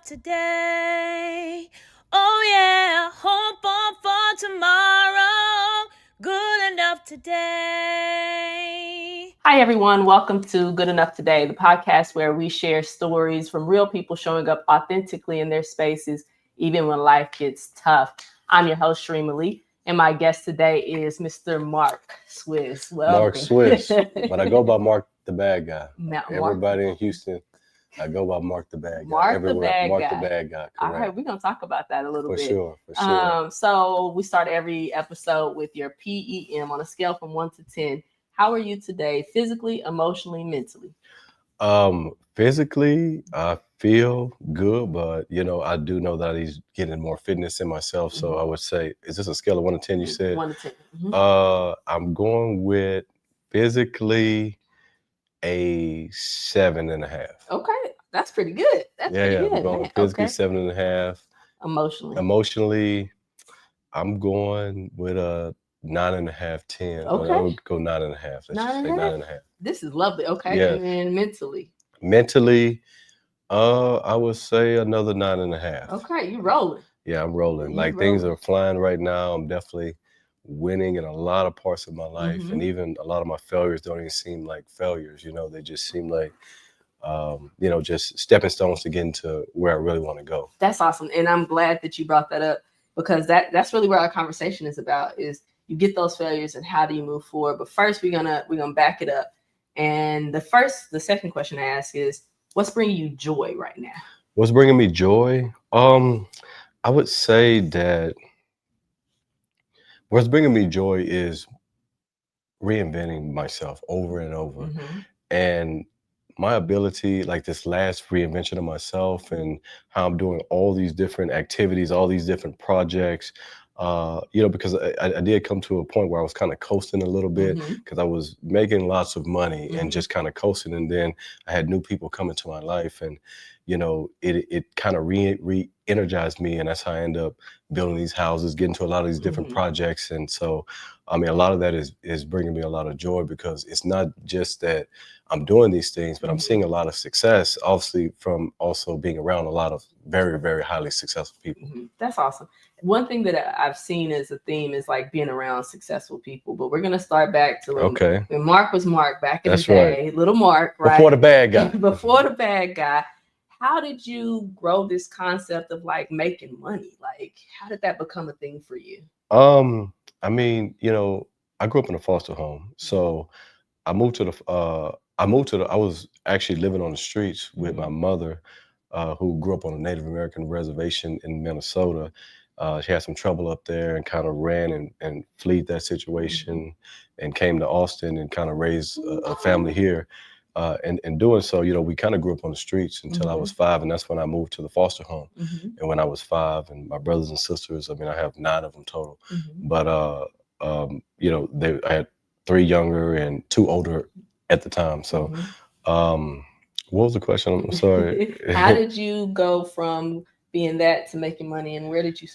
today. Oh yeah, hope on for tomorrow. Good enough today. Hi, everyone. Welcome to Good Enough Today, the podcast where we share stories from real people showing up authentically in their spaces, even when life gets tough. I'm your host, Cheremma Lee, and my guest today is Mr. Mark Swiss. Mark Welcome. Swiss, but I go by Mark the Bad Guy. Mark. Everybody in Houston, I go by Mark the Bad Guy. Mark the Everywhere, Bad Mark Guy. the Bad Guy. All Correct. right, we're going to talk about that a little For bit. sure, for sure. So we start every episode with your PEM on a scale from 1 to 10. How are you today, physically, emotionally, mentally? Physically, I feel good, but I do know that he's getting more fitness in myself. So I would say, is this a scale of 1 to 10? You said 1 to 10. I'm going with physically a 7.5. Okay, that's pretty good. That's pretty good. I'm going Man. physically Okay. 7.5. Emotionally, I'm going with a 9.5, 10. Okay. I would go 9.5. Let's just say 9.5. This is lovely. Okay. Yeah. And then Mentally, I would say another 9.5. Okay, you rolling. Yeah, I'm rolling. Things are flying right now. I'm definitely winning in a lot of parts of my life, and even a lot of my failures don't even seem like failures. They just seem like just stepping stones to get into where I really want to go. That's awesome, and I'm glad that you brought that up, because that's really where our conversation is about. Is you get those failures and how do you move forward? But first, we're gonna back it up. And the second question I ask is, what's bringing you joy right now? What's bringing me joy? I would say that what's bringing me joy is reinventing myself over and over. And my ability, like this last reinvention of myself and how I'm doing all these different activities, all these different projects, because I did come to a point where I was kind of coasting a little bit because I was making lots of money and just kind of coasting. And then I had new people come into my life, and it kind of re-energized me, and that's how I end up building these houses, getting to a lot of these different projects. And so, I mean, a lot of that is bringing me a lot of joy, because it's not just that I'm doing these things, but I'm seeing a lot of success, obviously, from also being around a lot of very, very highly successful people. That's awesome. One thing that I've seen as a theme is like being around successful people. But we're going to start back to when Mark was Mark back in the day. Right. Little Mark, right? Before the bad guy. Before the bad guy. How did you grow this concept of like making money? Like, how did that become a thing for you? I mean, I grew up in a foster home. So I moved to I was actually living on the streets with my mother, who grew up on a Native American reservation in Minnesota. She had some trouble up there and kind of ran and fled that situation and came to Austin and kind of raised a family here. And in doing so, we kind of grew up on the streets until I was 5, and that's when I moved to the foster home. And when I was 5, and my brothers and sisters, I mean, I have 9 of them total. But I had 3 younger and 2 older at the time. So, what was the question? I'm sorry. How did you go from being that to making money, and where did you?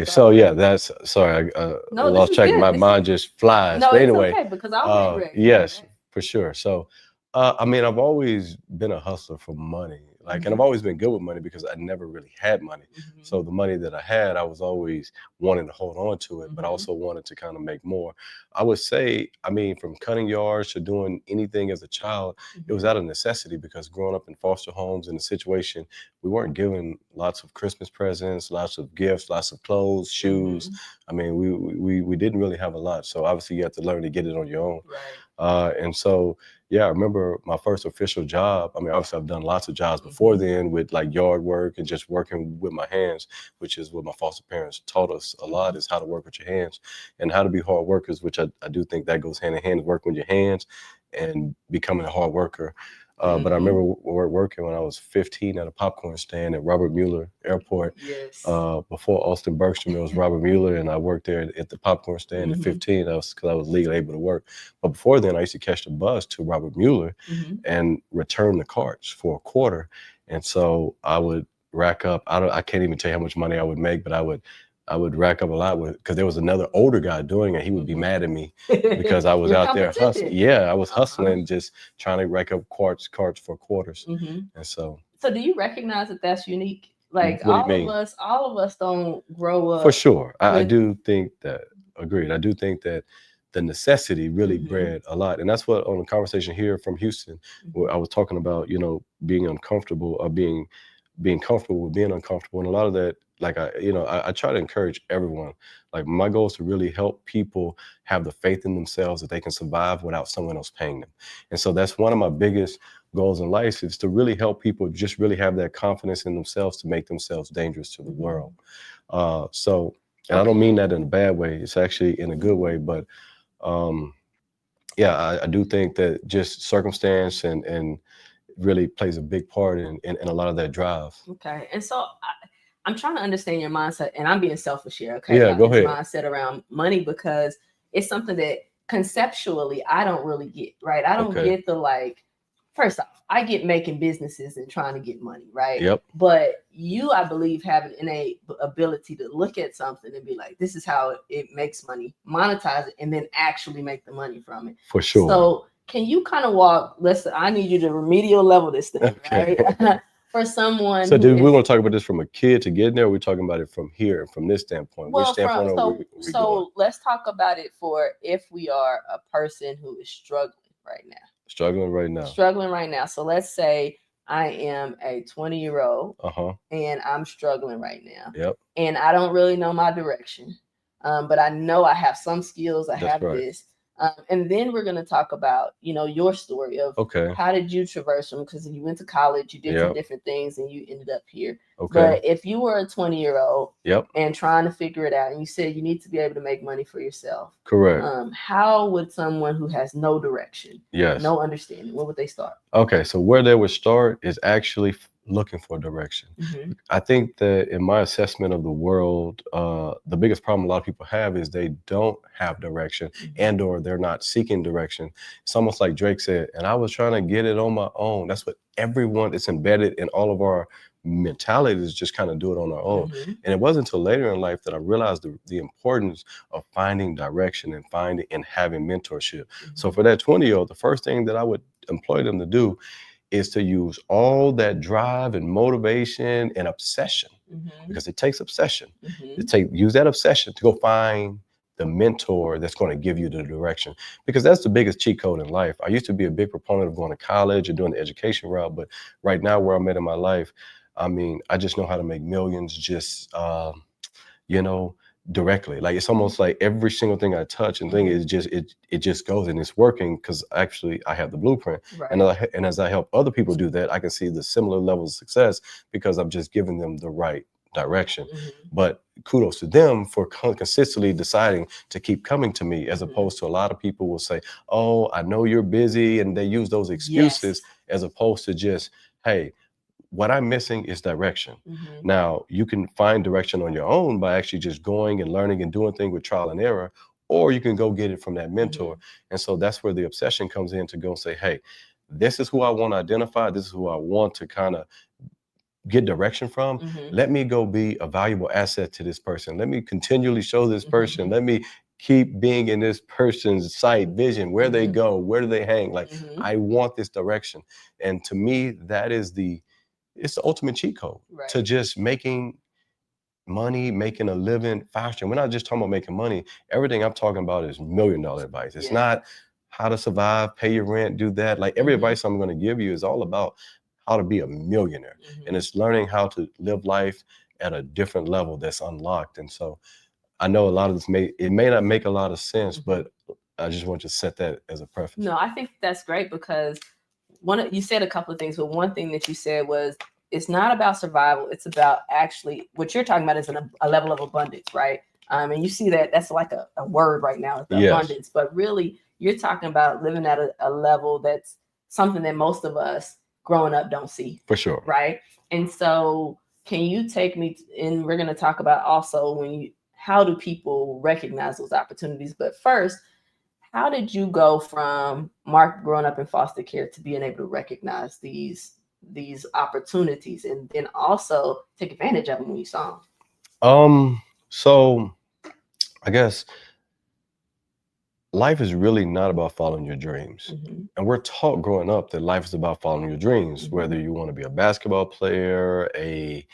So yeah, that's sorry. I lost track. My mind just flies. No, but anyway, it's okay, because I'll be ready. Yes, for sure. So, I mean, I've always been a hustler for money. And I've always been good with money because I never really had money. So the money that I had, I was always wanting to hold on to it, but I also wanted to kind of make more. I would say, I mean, from cutting yards to doing anything as a child, it was out of necessity, because growing up in foster homes in a situation, we weren't given lots of Christmas presents, lots of gifts, lots of clothes, shoes. I mean, we didn't really have a lot. So obviously you have to learn to get it on your own. Right. And so, yeah, I remember my first official job. I mean, obviously I've done lots of jobs before then with like yard work and just working with my hands, which is what my foster parents taught us a lot, is how to work with your hands and how to be hard workers, which I do think that goes hand in hand, working with your hands and becoming a hard worker. But I remember working when I was 15 at a popcorn stand at Robert Mueller Airport. Yes. Before Austin Bergstrom, it was Robert Mueller, and I worked there at the popcorn stand at 15. Because I was legally able to work. But before then, I used to catch the bus to Robert Mueller and return the carts for a quarter. And so I would rack up. I can't even tell you how much money I would make, but I would rack up a lot because there was another older guy doing it. He would be mad at me because I was out there hustling. Yeah, I was hustling, just trying to rack up carts for quarters. And so do you recognize that that's unique? Like What do you mean? all of us don't grow up. For sure. I with- do think that, agreed. I do think that the necessity really Mhm. bred a lot. And that's what on the conversation here from Houston, where I was talking about, being uncomfortable or being comfortable with being uncomfortable. And a lot of that, like I try to encourage everyone. Like my goal is to really help people have the faith in themselves that they can survive without someone else paying them. And so that's one of my biggest goals in life, is to really help people just really have that confidence in themselves to make themselves dangerous to the world. And I don't mean that in a bad way. It's actually in a good way. But yeah, I do think that just circumstance and really plays a big part in a lot of that drive. Okay. And so I'm trying to understand your mindset, and I'm being selfish here, okay? Yeah, about go this ahead. mindset around money, because it's something that conceptually I don't really get, right? I don't Okay. get the, like, first off, I get making businesses and trying to get money, right? Yep. But you, I believe, have an innate ability to look at something and be like, this is how it makes money, monetize it, and then actually make the money from it. For sure. So can you kind of walk, I need you to remedial level this thing, Okay. right? For someone So who do we is- want to talk about this from a kid to getting there, or are we talking about it from here, from this standpoint? well, Which standpoint are we going? so let's talk about it for if we are a person who is struggling right now. Struggling right now. So let's say I am a 20-year-old Uh-huh. and I'm struggling right now. Yep. And I don't really know my direction. But I know I have some skills. I That's have right. this. And then we're going to talk about, your story of Okay. how did you traverse them? Because you went to college, you did some Yep. different things, and you ended up here. Okay. But if you were a 20-year-old Yep. and trying to figure it out, and you said you need to be able to make money for yourself, Correct. how would someone who has no direction, Yes. no understanding, where would they start? Okay, so where they would start is actually looking for direction. Mm-hmm. I think that in my assessment of the world, the biggest problem a lot of people have is they don't have direction, and or they're not seeking direction. It's almost like Drake said, and I was trying to get it on my own. That's what everyone, it's embedded in all of our mentality, is just kind of do it on our own. Mm-hmm. And it wasn't until later in life that I realized the importance of finding direction and finding and having mentorship. So for that 20-year-old, the first thing that I would employ them to do is to use all that drive and motivation and obsession, because it takes obsession. Use that obsession to go find the mentor that's going to give you the direction, because that's the biggest cheat code in life. I used to be a big proponent of going to college and doing the education route, but right now where I'm at in my life, I mean, I just know how to make millions just, directly. Like it's almost like every single thing I touch and thing is just it just goes, and it's working because actually I have the blueprint. Right. And as I help other people do that, I can see the similar levels of success because I'm just giving them the right direction. But kudos to them for consistently deciding to keep coming to me, as opposed to a lot of people will say, oh, I know you're busy, and they use those excuses as opposed to just, hey, what I'm missing is direction. Now, you can find direction on your own by actually just going and learning and doing things with trial and error, or you can go get it from that mentor. And so that's where the obsession comes in, to go say, hey, this is who I want to identify. This is who I want to kind of get direction from. Let me go be a valuable asset to this person. Let me continually show this person. Let me keep being in this person's sight, vision, where they go, where do they hang? Like, I want this direction. And to me, that is it's the ultimate cheat code to just making money, making a living faster. And we're not just talking about making money. Everything I'm talking about is $1 million advice. It's not how to survive, pay your rent, do that. Like every advice I'm going to give you is all about how to be a millionaire. And it's learning how to live life at a different level that's unlocked. And so I know a lot of this may not make a lot of sense, but I just want to set that as a preface. No, I think that's great, because you said a couple of things, but one thing that you said was, it's not about survival. It's about actually what you're talking about is a level of abundance, right? And you see that's like a word right now, the abundance. But really, you're talking about living at a level that's something that most of us growing up don't see. For sure. Right. And so can you take me, and we're going to talk about also how do people recognize those opportunities? But first, how did you go from Mark growing up in foster care to being able to recognize these opportunities and then also take advantage of them when you saw them? So I guess life is really not about following your dreams. And we're taught growing up that life is about following your dreams, whether you want to be a basketball player, a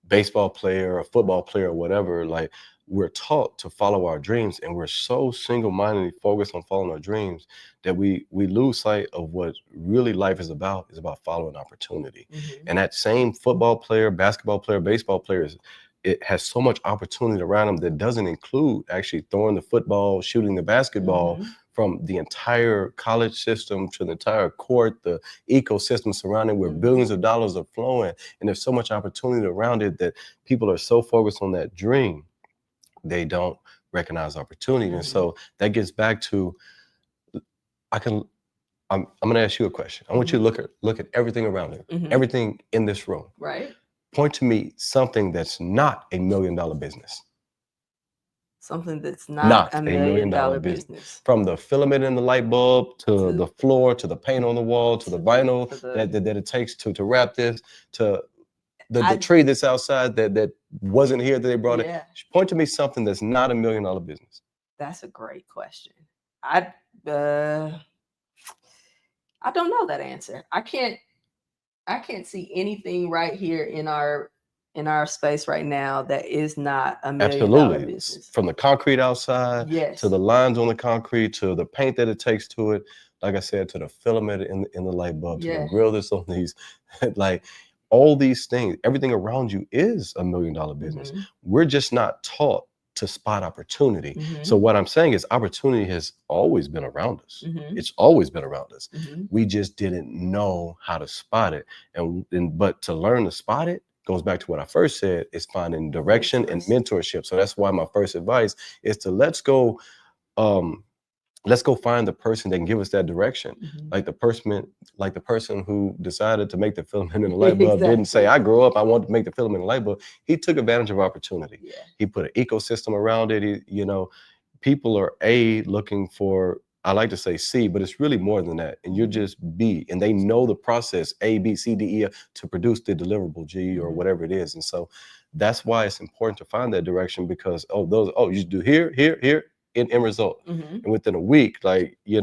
baseball player, a football player, or whatever, like we're taught to follow our dreams, and we're so single-mindedly focused on following our dreams that we lose sight of what really life is about following opportunity. And that same football player, basketball player, baseball players, it has so much opportunity around them that doesn't include actually throwing the football, shooting the basketball, from the entire college system to the entire court, the ecosystem surrounding where billions of dollars are flowing. And there's so much opportunity around it that people are so focused on that dream, they don't recognize opportunity. And so that gets back to, I'm going to ask you a question. I want you to look at everything around it, everything in this room. Right. Point to me something that's not $1 million business. Something that's not $1 million business. From the filament in the light bulb to the floor, to the paint on the wall, to the vinyl that it takes to wrap this, to the tree that's outside that wasn't here that they brought it. Point to me something that's not $1 million business. That's a great question. I don't know that answer. I can't see anything right here in our space right now that is not $1 million business. From the concrete outside, to the lines on the concrete, to the paint that it takes to it, like I said, to the filament in the light bulb, to the grill that's on these, like all these things, everything around you is $1 million business. We're just not taught to spot opportunity. So what I'm saying is opportunity has always been around us. It's always been around us. We just didn't know how to spot it. But to learn to spot it goes back to what I first said, is finding direction and mentorship. So that's why my first advice is to let's go find the person that can give us that direction. Like the person who decided to make the filament in the light bulb didn't say, I grew up, I want to make the filament in the light bulb. He took advantage of opportunity. He put an ecosystem around it. People are looking for, I like to say C, but it's really more than that. And you're just B, and they know the process, A, B, C, D, E, to produce the deliverable G or whatever it is. And so that's why it's important to find that direction, because, you do here, end result. And within a week, your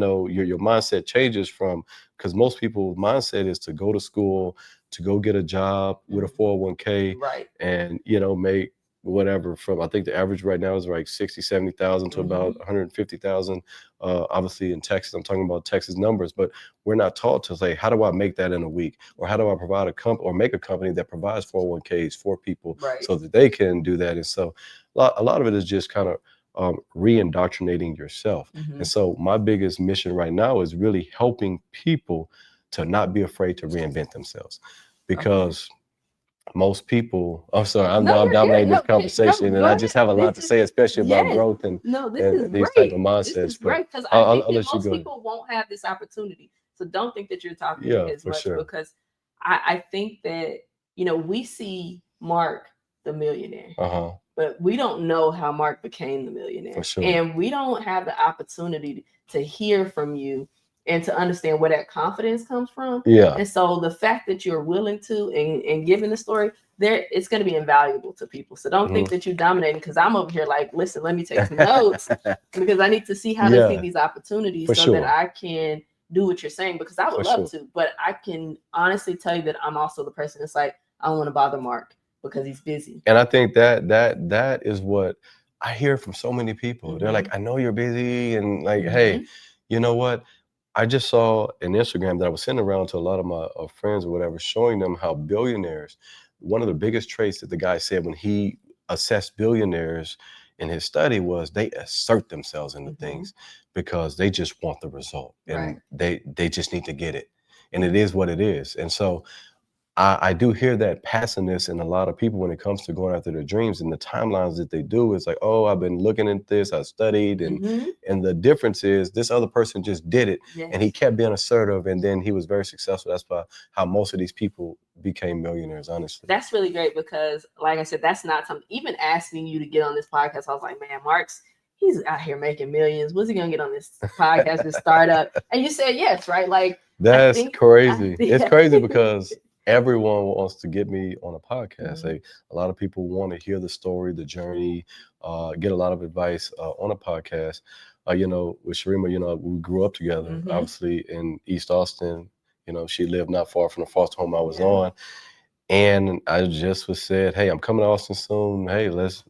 mindset changes from, because most people's mindset is to go to school, to go get a job with a 401k, and, make whatever from, I think the average right now is like 60, 70,000 to about 150,000. Obviously in Texas, I'm talking about Texas numbers, but we're not taught to say, how do I make that in a week? Or how do I provide make a company that provides 401ks for people so that they can do that? And so a lot of it is just kind of re-indoctrinating yourself. And so my biggest mission right now is really helping people to not be afraid to reinvent themselves, because most people, I'm sorry, I'm dominating this conversation, and I just have a lot to say, especially about growth and these type of mindsets. This is great, because I think that most people won't have this opportunity. So don't think that you're talking as much, because I think that, we see Mark the millionaire, but we don't know how Mark became the millionaire. And we don't have the opportunity to hear from you and to understand where that confidence comes from. And so the fact that you're willing to and giving the story, it's going to be invaluable to people. So don't think that you're dominating, because I'm over here like, listen, let me take some notes, because I need to see how to see these opportunities that I can do what you're saying, because I would love to. But I can honestly tell you that I'm also the person that's like, I don't want to bother Mark because he's busy. And I think that is what I hear from so many people. They're like, I know you're busy, and like, hey, you know what? I just saw an Instagram that I was sending around to a lot of my friends or whatever, showing them how billionaires, one of the biggest traits that the guy said when he assessed billionaires in his study was they assert themselves into things because they just want the result, and they just need to get it. And it is what it is. And so I do hear that passiveness in a lot of people when it comes to going after their dreams, and the timelines that they do is like, oh, I've been looking at this, I studied, and the difference is this other person just did it, and he kept being assertive, and then he was very successful. That's how most of these people became millionaires, honestly. That's really great, because like I said, that's not something, even asking you to get on this podcast, I was like, man, he's out here making millions. What's he gonna get on this podcast, this startup? And you said yes, right? Like, that's crazy. It's crazy because everyone wants to get me on a podcast. A lot of people want to hear the story, the journey, get a lot of advice on a podcast. With Cheremma, we grew up together, obviously in East Austin. She lived not far from the foster home I was on. And I just was said, hey, I'm coming to Austin soon. Hey, let's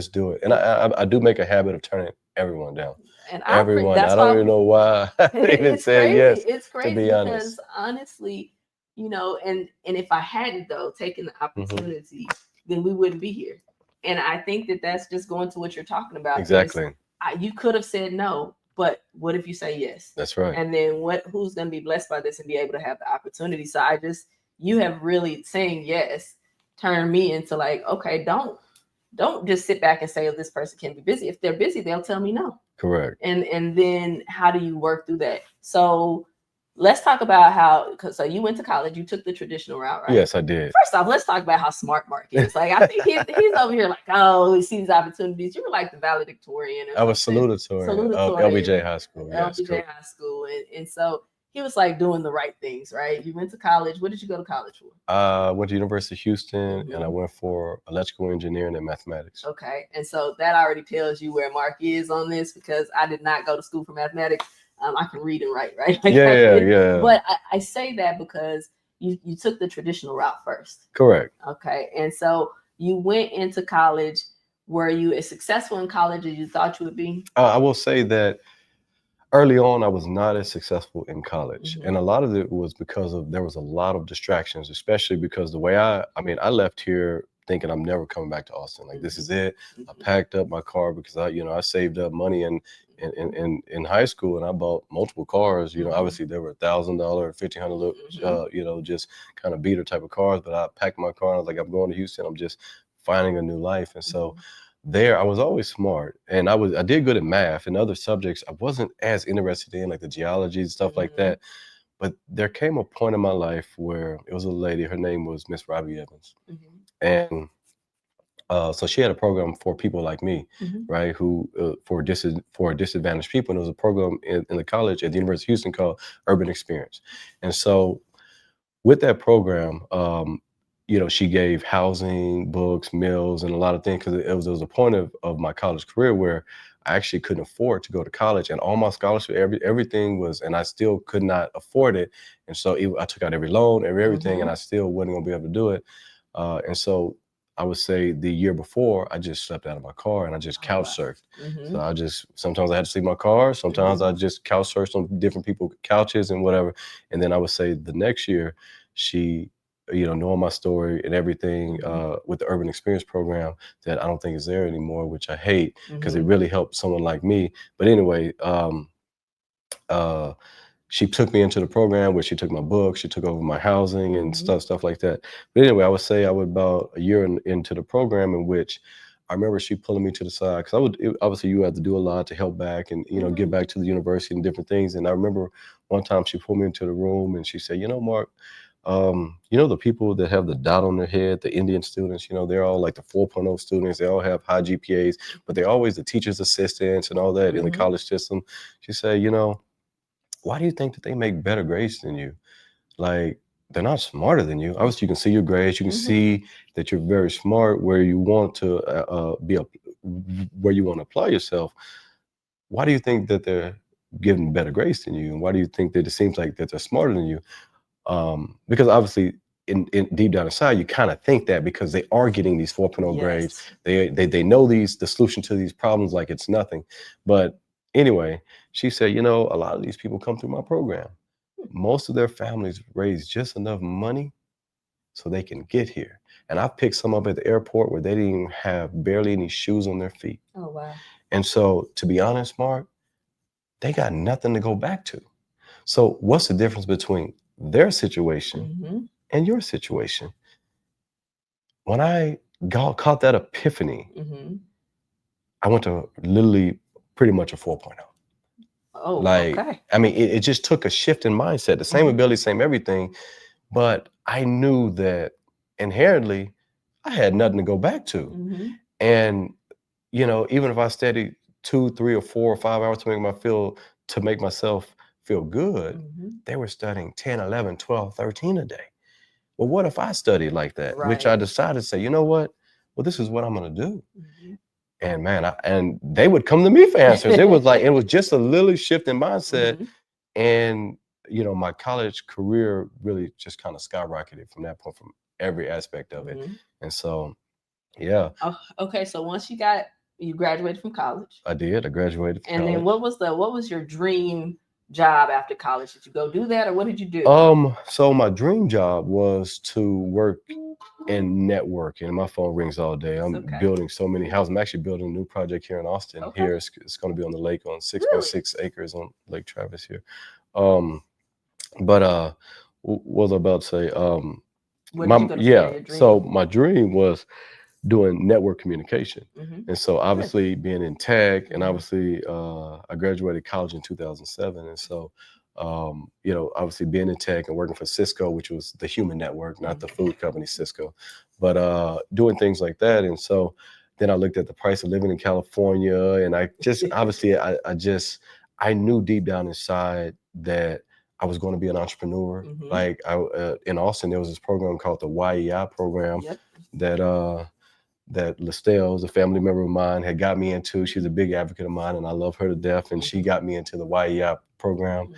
do it. And I do make a habit of turning everyone down. And Everyone. I that's don't why even know why I even it's said crazy. yes, It's to crazy be honest. because honestly, and if I hadn't though taken the opportunity, then we wouldn't be here. And I think that that's just going to what you're talking about. Exactly. You could have said no, but what if you say yes? That's right. And then who's going to be blessed by this and be able to have the opportunity? So you have really saying yes turned me into like, okay, don't just sit back and say, oh, this person can be busy. If they're busy, they'll tell me no. Correct. And then how do you work through that? So let's talk about so you went to college, you took the traditional route, right? Yes, I did. First off, let's talk about how smart Mark is. Like, I think he's over here like, oh, he sees opportunities. You were like the valedictorian. I was salutatorian of LBJ High School. Yes, LBJ High School. And so he was like doing the right things, right? You went to college. What did you go to college for? I went to University of Houston, and I went for electrical engineering and mathematics. Okay. And so that already tells you where Mark is on this, because I did not go to school for mathematics. I can read and write, right? Like, yeah. But I say that because you took the traditional route first. Correct. Okay. And so you went into college. Were you as successful in college as you thought you would be? I will say that early on, I was not as successful in college. And a lot of it was because there was a lot of distractions, especially because the way I left here thinking I'm never coming back to Austin. Like, this is it. I packed up my car because I saved up money in high school, and I bought multiple cars. Obviously there were $1,000, $1,500, just kind of beater type of cars. But I packed my car and I was like, I'm going to Houston. I'm just finding a new life. And so there I was always smart, and I did good at math and other subjects I wasn't as interested in, like the geology and stuff like that. But there came a point in my life where it was a lady, her name was Miss Robbie Evans. And so she had a program for people like me, right, who for disadvantaged people. And it was a program in the college at the University of Houston called Urban Experience. And so with that program, she gave housing, books, meals, and a lot of things, because it was a point of my college career where I actually couldn't afford to go to college, and all my scholarship, everything was, and I still could not afford it. And so I took out every loan, everything, and I still wasn't gonna be able to do it. And so I would say the year before, I just slept out of my car and I just couch surfed. So sometimes I had to sleep in my car, sometimes I just couch surfed on different people's couches and whatever. And then I would say the next year, she, knowing my story and everything with the Urban Experience program that I don't think is there anymore, which I hate, because it really helped someone like me. But anyway, she took me into the program where she took my books, she took over my housing and stuff like that. But anyway, I would say I was about a year into the program, in which I remember she pulling me to the side, because obviously you had to do a lot to help back and get back to the university and different things. And I remember one time she pulled me into the room and she said, Mark, the people that have the dot on their head, the Indian students, they're all like the 4.0 students. They all have high GPAs, but they're always the teacher's assistants and all that in the college system. She said, why do you think that they make better grades than you? Like, they're not smarter than you. Obviously, you can see your grades. You can see that you're very smart where you want to where you want to apply yourself. Why do you think that they're getting better grades than you? And why do you think that it seems like that they're smarter than you? Because obviously, in deep down inside, you kind of think that because they are getting these 4.0 grades, they know the solution to these problems like it's nothing. But anyway, she said, a lot of these people come through my program. Most of their families raise just enough money so they can get here. And I picked some up at the airport where they didn't even have barely any shoes on their feet. Oh, wow. And so, to be honest, Mark, they got nothing to go back to. So what's the difference between their situation and your situation? When I caught that epiphany, I went to literally pretty much a 4.0. Oh, okay. I mean, it just took a shift in mindset, the same ability, same everything. But I knew that inherently I had nothing to go back to. And, even if I studied 2, 3, or 4 or 5 hours to make myself feel good, they were studying 10, 11, 12, 13 a day. Well, what if I studied like that? Right. Which I decided to say, you know what? Well, this is what I'm going to do. And man, and they would come to me for answers. It was just a little shift in mindset. And you know, my college career really just kind of skyrocketed from that point, from every aspect of it. And so, yeah. Oh, okay, so once you graduated from college. I did. I graduated from and college. then what was your dream job after college? Did you go do that, or what did you do? So my dream job was to work in networking. My phone rings all day. I'm building so many houses. I'm actually building a new project here in Austin. Here it's going to be on the lake on 6.6 acres on Lake Travis here. But what was I about to say? What did you gonna say in your dream? So my dream was doing network communication. And so obviously being in tech, and obviously I graduated college in 2007. And so, you know, obviously being in tech and working for Cisco, which was the human network, not the food company Cisco, but doing things like that. And so then I looked at the price of living in California, and I just, obviously I knew deep down inside that I was going to be an entrepreneur. Like in Austin, there was this program called the YEI program that Listelle's, a family member of mine, had got me into. She's a big advocate of mine, and I love her to death. And she got me into the YEI program.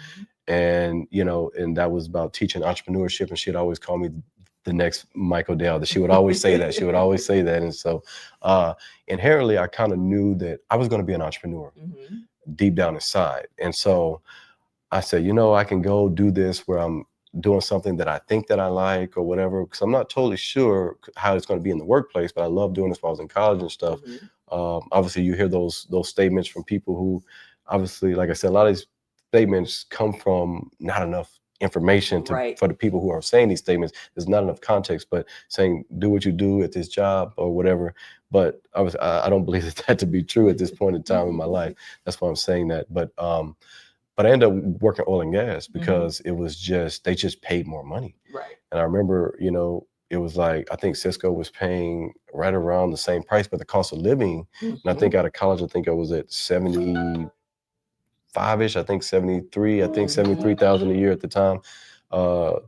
And, you know, and that was about teaching entrepreneurship. And she'd always call me the next Michael Dell. She would always say that. She would always say that. And so inherently, I kind of knew that I was going to be an entrepreneur deep down inside. And so I said, you know, I can go do this where I'm doing something that I think that I like or whatever, because I'm not totally sure how it's going to be in the workplace, but I love doing this while I was in college and stuff. Obviously, you hear those statements from people who, obviously, like I said, a lot of these statements come from not enough information for the people who are saying these statements. There's not enough context, but saying, do what you do at this job or whatever. But I don't believe that to be true at this point in time in my life. That's why I'm saying that. But I ended up working oil and gas because it was they just paid more money. And I remember, you know, it was like, I think Cisco was paying right around the same price, but the cost of living, and I think out of college, I think I was at 75-ish, I think 73, I think 73,000 a year at the time.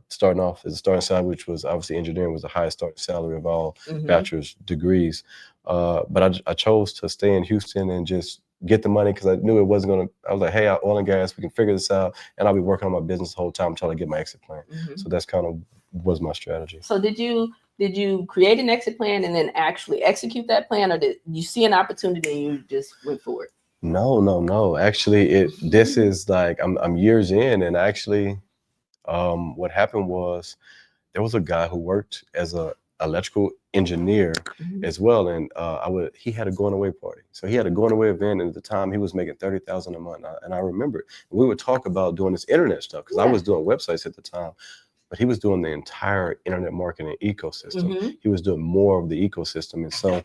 Starting off as a starting salary, which was obviously engineering was the highest starting salary of all bachelor's degrees. But I chose to stay in Houston and just get the money because I knew it wasn't going to, I was like, hey, oil and gas, we can figure this out. And I'll be working on my business the whole time until I get my exit plan. So that's kind of was my strategy. So did you create an exit plan and then actually execute that plan, or did you see an opportunity and you just went for it? No. Actually, this is like, I'm years in, and actually what happened was there was a guy who worked as a electrical engineer as well, and he had a going away party. So he had a going away event, and at the time he was making $30,000 a month. And I remember we would talk about doing this internet stuff because I was doing websites at the time, but he was doing the entire internet marketing ecosystem. He was doing more of the ecosystem, and so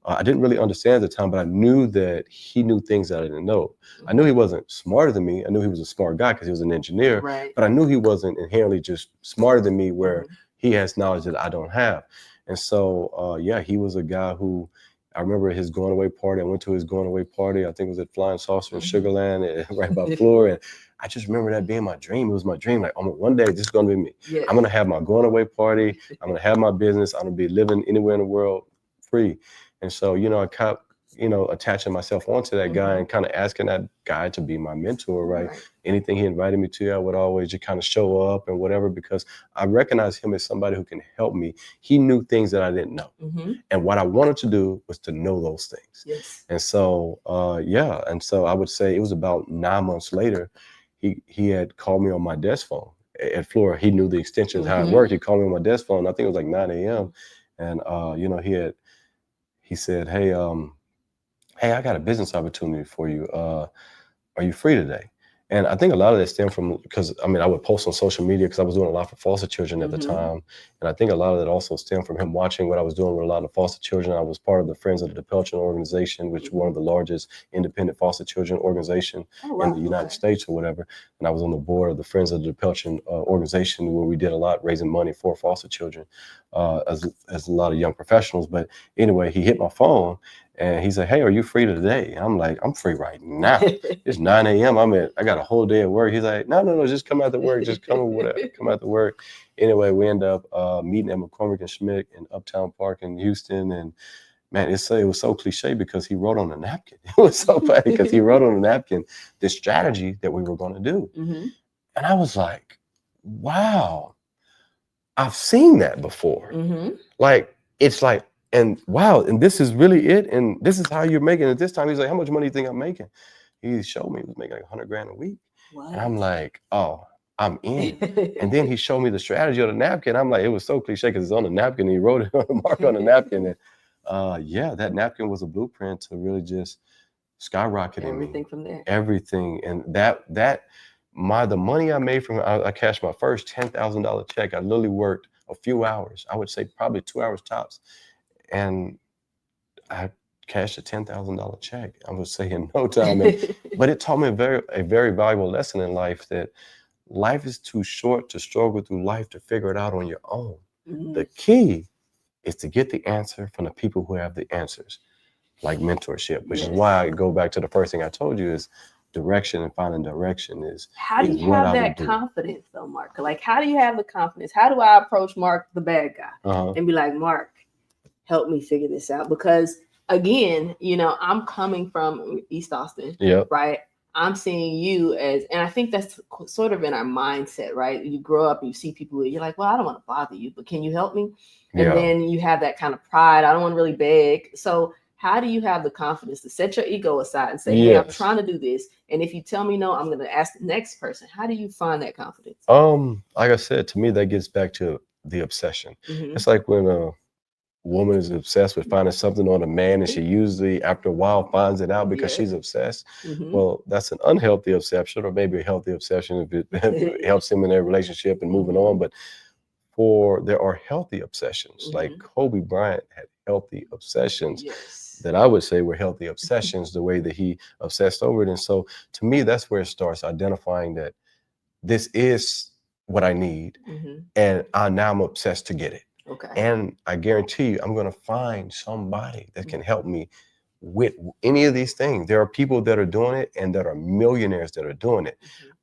I didn't really understand at the time, but I knew that he knew things that I didn't know. I knew he wasn't smarter than me. I knew he was a smart guy because he was an engineer, but I knew he wasn't inherently just smarter than me where he has knowledge that I don't have. And so, he was a guy who, I remember his going away party. I went to his going away party. I think it was at Flying Saucer in Sugarland, right by Fleur. And I just remember that being my dream. It was my dream. Like, one day, this is going to be me. I'm going to have my going away party. I'm going to have my business. I'm going to be living anywhere in the world free. And so, you know, I kept, you know, attaching myself onto that guy and kind of asking that guy to be my mentor, right? Anything he invited me to, I would always just kind of show up and whatever, because I recognized him as somebody who can help me. He knew things that I didn't know. And what I wanted to do was to know those things. And so, and so I would say it was about 9 months later, he had called me on my desk phone at Florida. He knew the extensions, how it worked. He called me on my desk phone. I think it was like 9 a.m. And, you know, he said, hey, I got a business opportunity for you. Are you free today? And I think a lot of that stemmed from, because I would post on social media because I was doing a lot for foster children at the time. And I think a lot of that also stemmed from him watching what I was doing with a lot of foster children. I was part of the Friends of the DePelchin organization, which is one of the largest independent foster children organization in the United States or whatever. And I was on the board of the Friends of the DePelchin organization, where we did a lot raising money for foster children, as a lot of young professionals. But anyway, he hit my phone and he said, hey, are you free today? And I'm like, I'm free right now. It's 9 a.m. I got a whole day at work. He's like, no, just come out to work. Just come out to work. Anyway, we end up meeting at McCormick and Schmidt in Uptown Park in Houston. And man, it was so cliche because he wrote on a napkin. It was so funny because he wrote on a napkin this strategy that we were going to do. And I was like, wow, I've seen that before. Like, it's like, and wow, and this is really it. And this is how you're making it this time. He's like, how much money do you think I'm making? He showed me he was making like 100 grand a week. What? And I'm like, oh, I'm in. And then he showed me the strategy of the napkin. I'm like, it was so cliche because it's on the napkin. He wrote it on the mark on the napkin. And yeah, that napkin was a blueprint to really just skyrocketing everything from there. Everything. And the money I made from I cashed my first $10,000 check. I literally worked a few hours. I would say probably 2 hours tops. And I cashed a $10,000 check. I would say in no time. But it taught me a very valuable lesson in life, that life is too short to struggle through life to figure it out on your own. The key is to get the answer from the people who have the answers, like mentorship, which is why I go back to the first thing I told you is direction, and finding direction is. How do you have that confidence though, Mark? Like, how do you have the confidence? How do I approach Mark, the bad guy, and be like, Mark, help me figure this out? Because again, you know, I'm coming from East Austin, right? I'm seeing you as, and I think that's sort of in our mindset, right? You grow up and you see people, you're like, well, I don't want to bother you, but can you help me? And then you have that kind of pride. I don't want to really beg. So how do you have the confidence to set your ego aside and say, hey, I'm trying to do this, and if you tell me no, I'm going to ask the next person? How do you find that confidence? Like I said, to me, that gets back to the obsession. It's like when a woman is obsessed with finding something on a man, and she usually after a while finds it out because she's obsessed. Well, that's an unhealthy obsession, or maybe a healthy obsession if it helps them in their relationship and moving on. But there are healthy obsessions. Like Kobe Bryant had healthy obsessions that I would say were healthy obsessions, the way that he obsessed over it. And so to me, that's where it starts, identifying that this is what I need, and now I'm obsessed to get it. And I guarantee you, I'm going to find somebody that can help me with any of these things. There are people that are doing it, and that are millionaires that are doing it.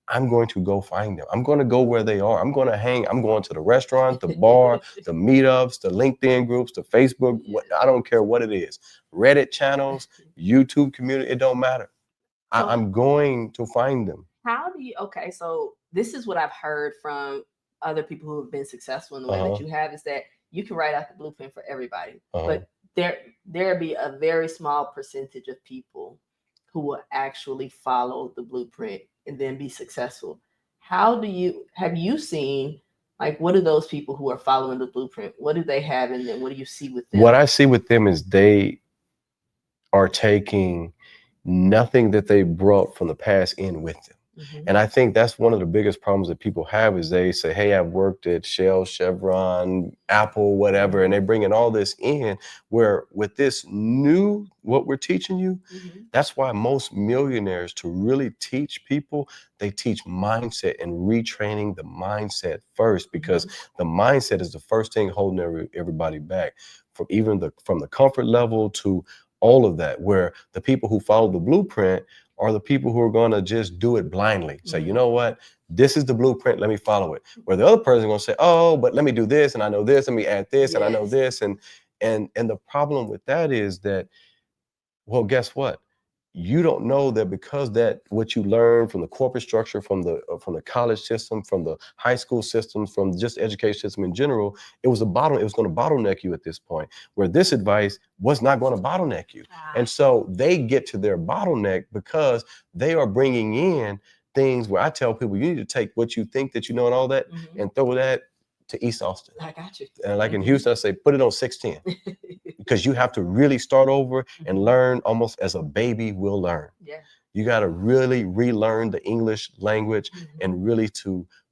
I'm going to go find them. I'm going to go where they are. I'm going to hang. I'm going to the restaurant, the bar, the meetups, the LinkedIn groups, the Facebook. I don't care what it is. Reddit channels, YouTube community. It don't matter. I'm going to find them. How do you, okay, so this is what I've heard from other people who have been successful in the way that you have, is that you can write out the blueprint for everybody, but there be a very small percentage of people who will actually follow the blueprint and then be successful. Have you seen, like, what are those people who are following the blueprint? What do they have, and then what do you see with them? What I see with them is they are taking nothing that they brought from the past in with them. And I think that's one of the biggest problems that people have, is they say, hey, I've worked at Shell, Chevron, Apple, whatever, and they bring in all this in, where with this new, what we're teaching you, that's why most millionaires, to really teach people, they teach mindset and retraining the mindset first, because the mindset is the first thing holding everybody back, from the comfort level to all of that, where the people who follow the blueprint are the people who are going to just do it blindly. Say, you know what, this is the blueprint, let me follow it. Where the other person is going to say, oh, but let me do this, and I know this, let me add this, and I know this. And the problem with that is that, well, guess what? You don't know that, because that what you learn from the corporate structure, from the college system, from the high school system, from just the education system in general, it was going to bottleneck you at this point, where this advice was not going to bottleneck you. And so they get to their bottleneck because they are bringing in things where I tell people, you need to take what you think that you know and all that, and throw that to East Austin. I got you. And like in Houston, I say, put it on 610. Because you have to really start over and learn almost as a baby will learn. You got to really relearn the English language, and really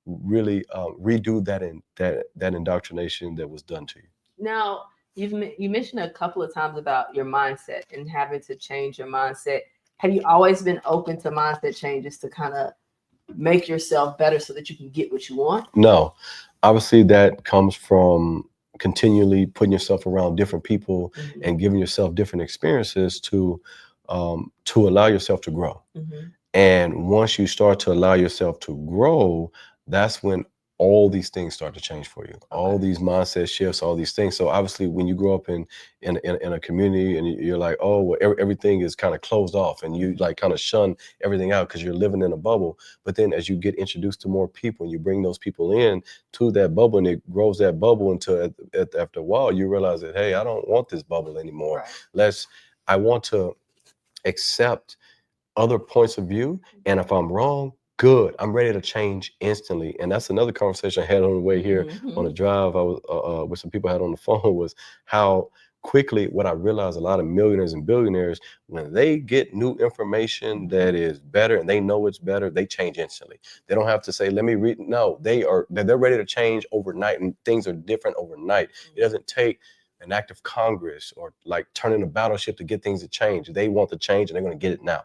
redo that indoctrination that was done to you. Now, you mentioned a couple of times about your mindset and having to change your mindset. Have you always been open to mindset changes to kind of make yourself better so that you can get what you want? No, obviously that comes from continually putting yourself around different people and giving yourself different experiences to allow yourself to grow. And once you start to allow yourself to grow, that's when all these things start to change for you. Okay. All these mindset shifts, all these things. So obviously, when you grow up in a community and you're like, oh, well, everything is kind of closed off, and you like kind of shun everything out because you're living in a bubble. But then as you get introduced to more people and you bring those people in to that bubble, and it grows that bubble until after a while, you realize that, hey, I don't want this bubble anymore. Right. I want to accept other points of view. And if I'm wrong, good. I'm ready to change instantly. And that's another conversation I had on the way here on the drive. I was with some people I had on the phone, was how quickly what I realized a lot of millionaires and billionaires, when they get new information that is better and they know it's better, they change instantly. They don't have to say, let me read. No, they're ready to change overnight, and things are different overnight. It doesn't take an act of Congress or like turning a battleship to get things to change. They want the change and they're going to get it now.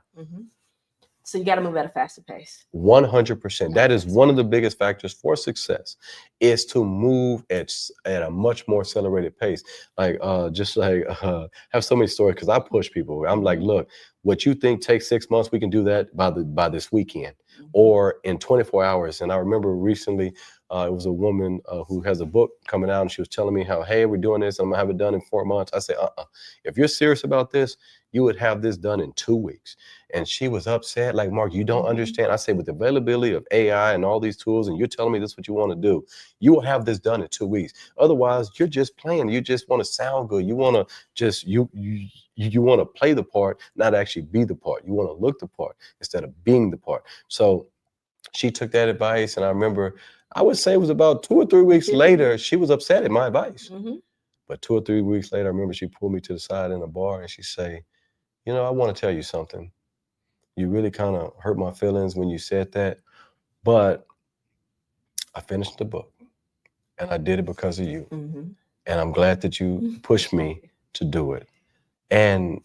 So you got to move at a faster pace. 100%. That is one of the biggest factors for success, is to move at a much more accelerated pace. Like have so many stories, because I push people. I'm like, look, what you think takes 6 months, we can do that by this weekend or in 24 hours. And I remember recently, it was a woman who has a book coming out, and she was telling me how, hey, we're doing this, I'm gonna have it done in 4 months. I say, if you're serious about this, you would have this done in 2 weeks. And she was upset, like, Mark, you don't understand. I say, with the availability of AI and all these tools, and you're telling me this is what you want to do, you will have this done in 2 weeks. Otherwise, you're just playing. You just want to sound good. You want to just, you want to play the part, not actually be the part. You want to look the part instead of being the part. So she took that advice, and I remember, I would say it was about 2 or 3 weeks later, she was upset at my advice. But 2 or 3 weeks later, I remember she pulled me to the side in a bar and she say, I want to tell you something. You really kind of hurt my feelings when you said that, but I finished the book and I did it because of you. And I'm glad that you pushed me to do it. And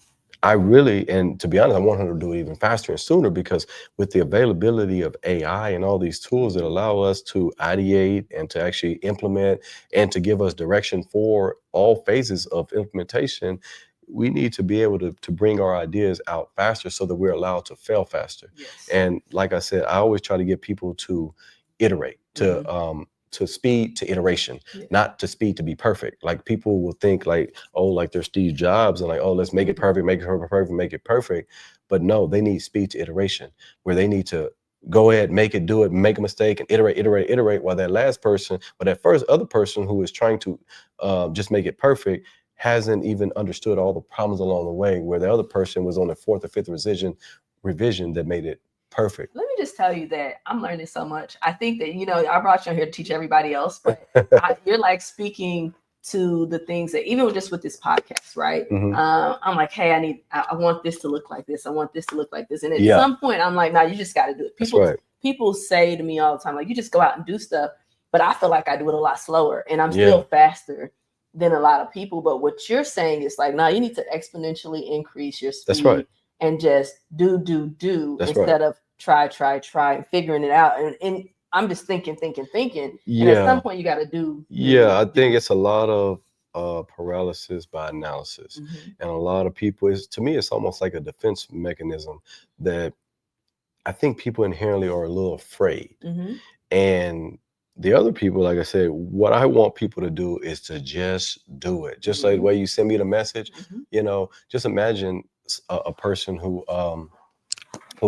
and to be honest, I want her to do it even faster and sooner, because with the availability of AI and all these tools that allow us to ideate and to actually implement and to give us direction for all phases of implementation, we need to be able to bring our ideas out faster so that we're allowed to fail faster. Yes. And like I said, I always try to get people to iterate, to speed to iteration, not to speed to be perfect. Like, people will think like, oh, like they're Steve Jobs and like, oh, let's make it perfect, make it perfect, make it perfect. But no, they need speed to iteration, where they need to go ahead, make it, do it, make a mistake, and iterate, while that first other person who is trying to just make it perfect hasn't even understood all the problems along the way, where the other person was on the fourth or fifth revision that made it perfect. Let me just tell you that I'm learning so much. I think that, I brought you on here to teach everybody else, but you're like speaking to the things that, even just with this podcast, right? I'm like, hey, I want this to look like this. I want this to look like this. And at some point I'm like, no, you just got to do it. People say to me all the time, like, you just go out and do stuff. But I feel like I do it a lot slower, and I'm still faster than a lot of people. But what you're saying is like, no, you need to exponentially increase your speed. That's right. And just do instead of try and figuring it out. And I'm just thinking. And at some point you got to do. I think it's a lot of paralysis by analysis. And a lot of people, to me, it's almost like a defense mechanism that I think people inherently are a little afraid. And the other people, like I said, what I want people to do is to just do it. Just like the way you send me the message, just imagine a person who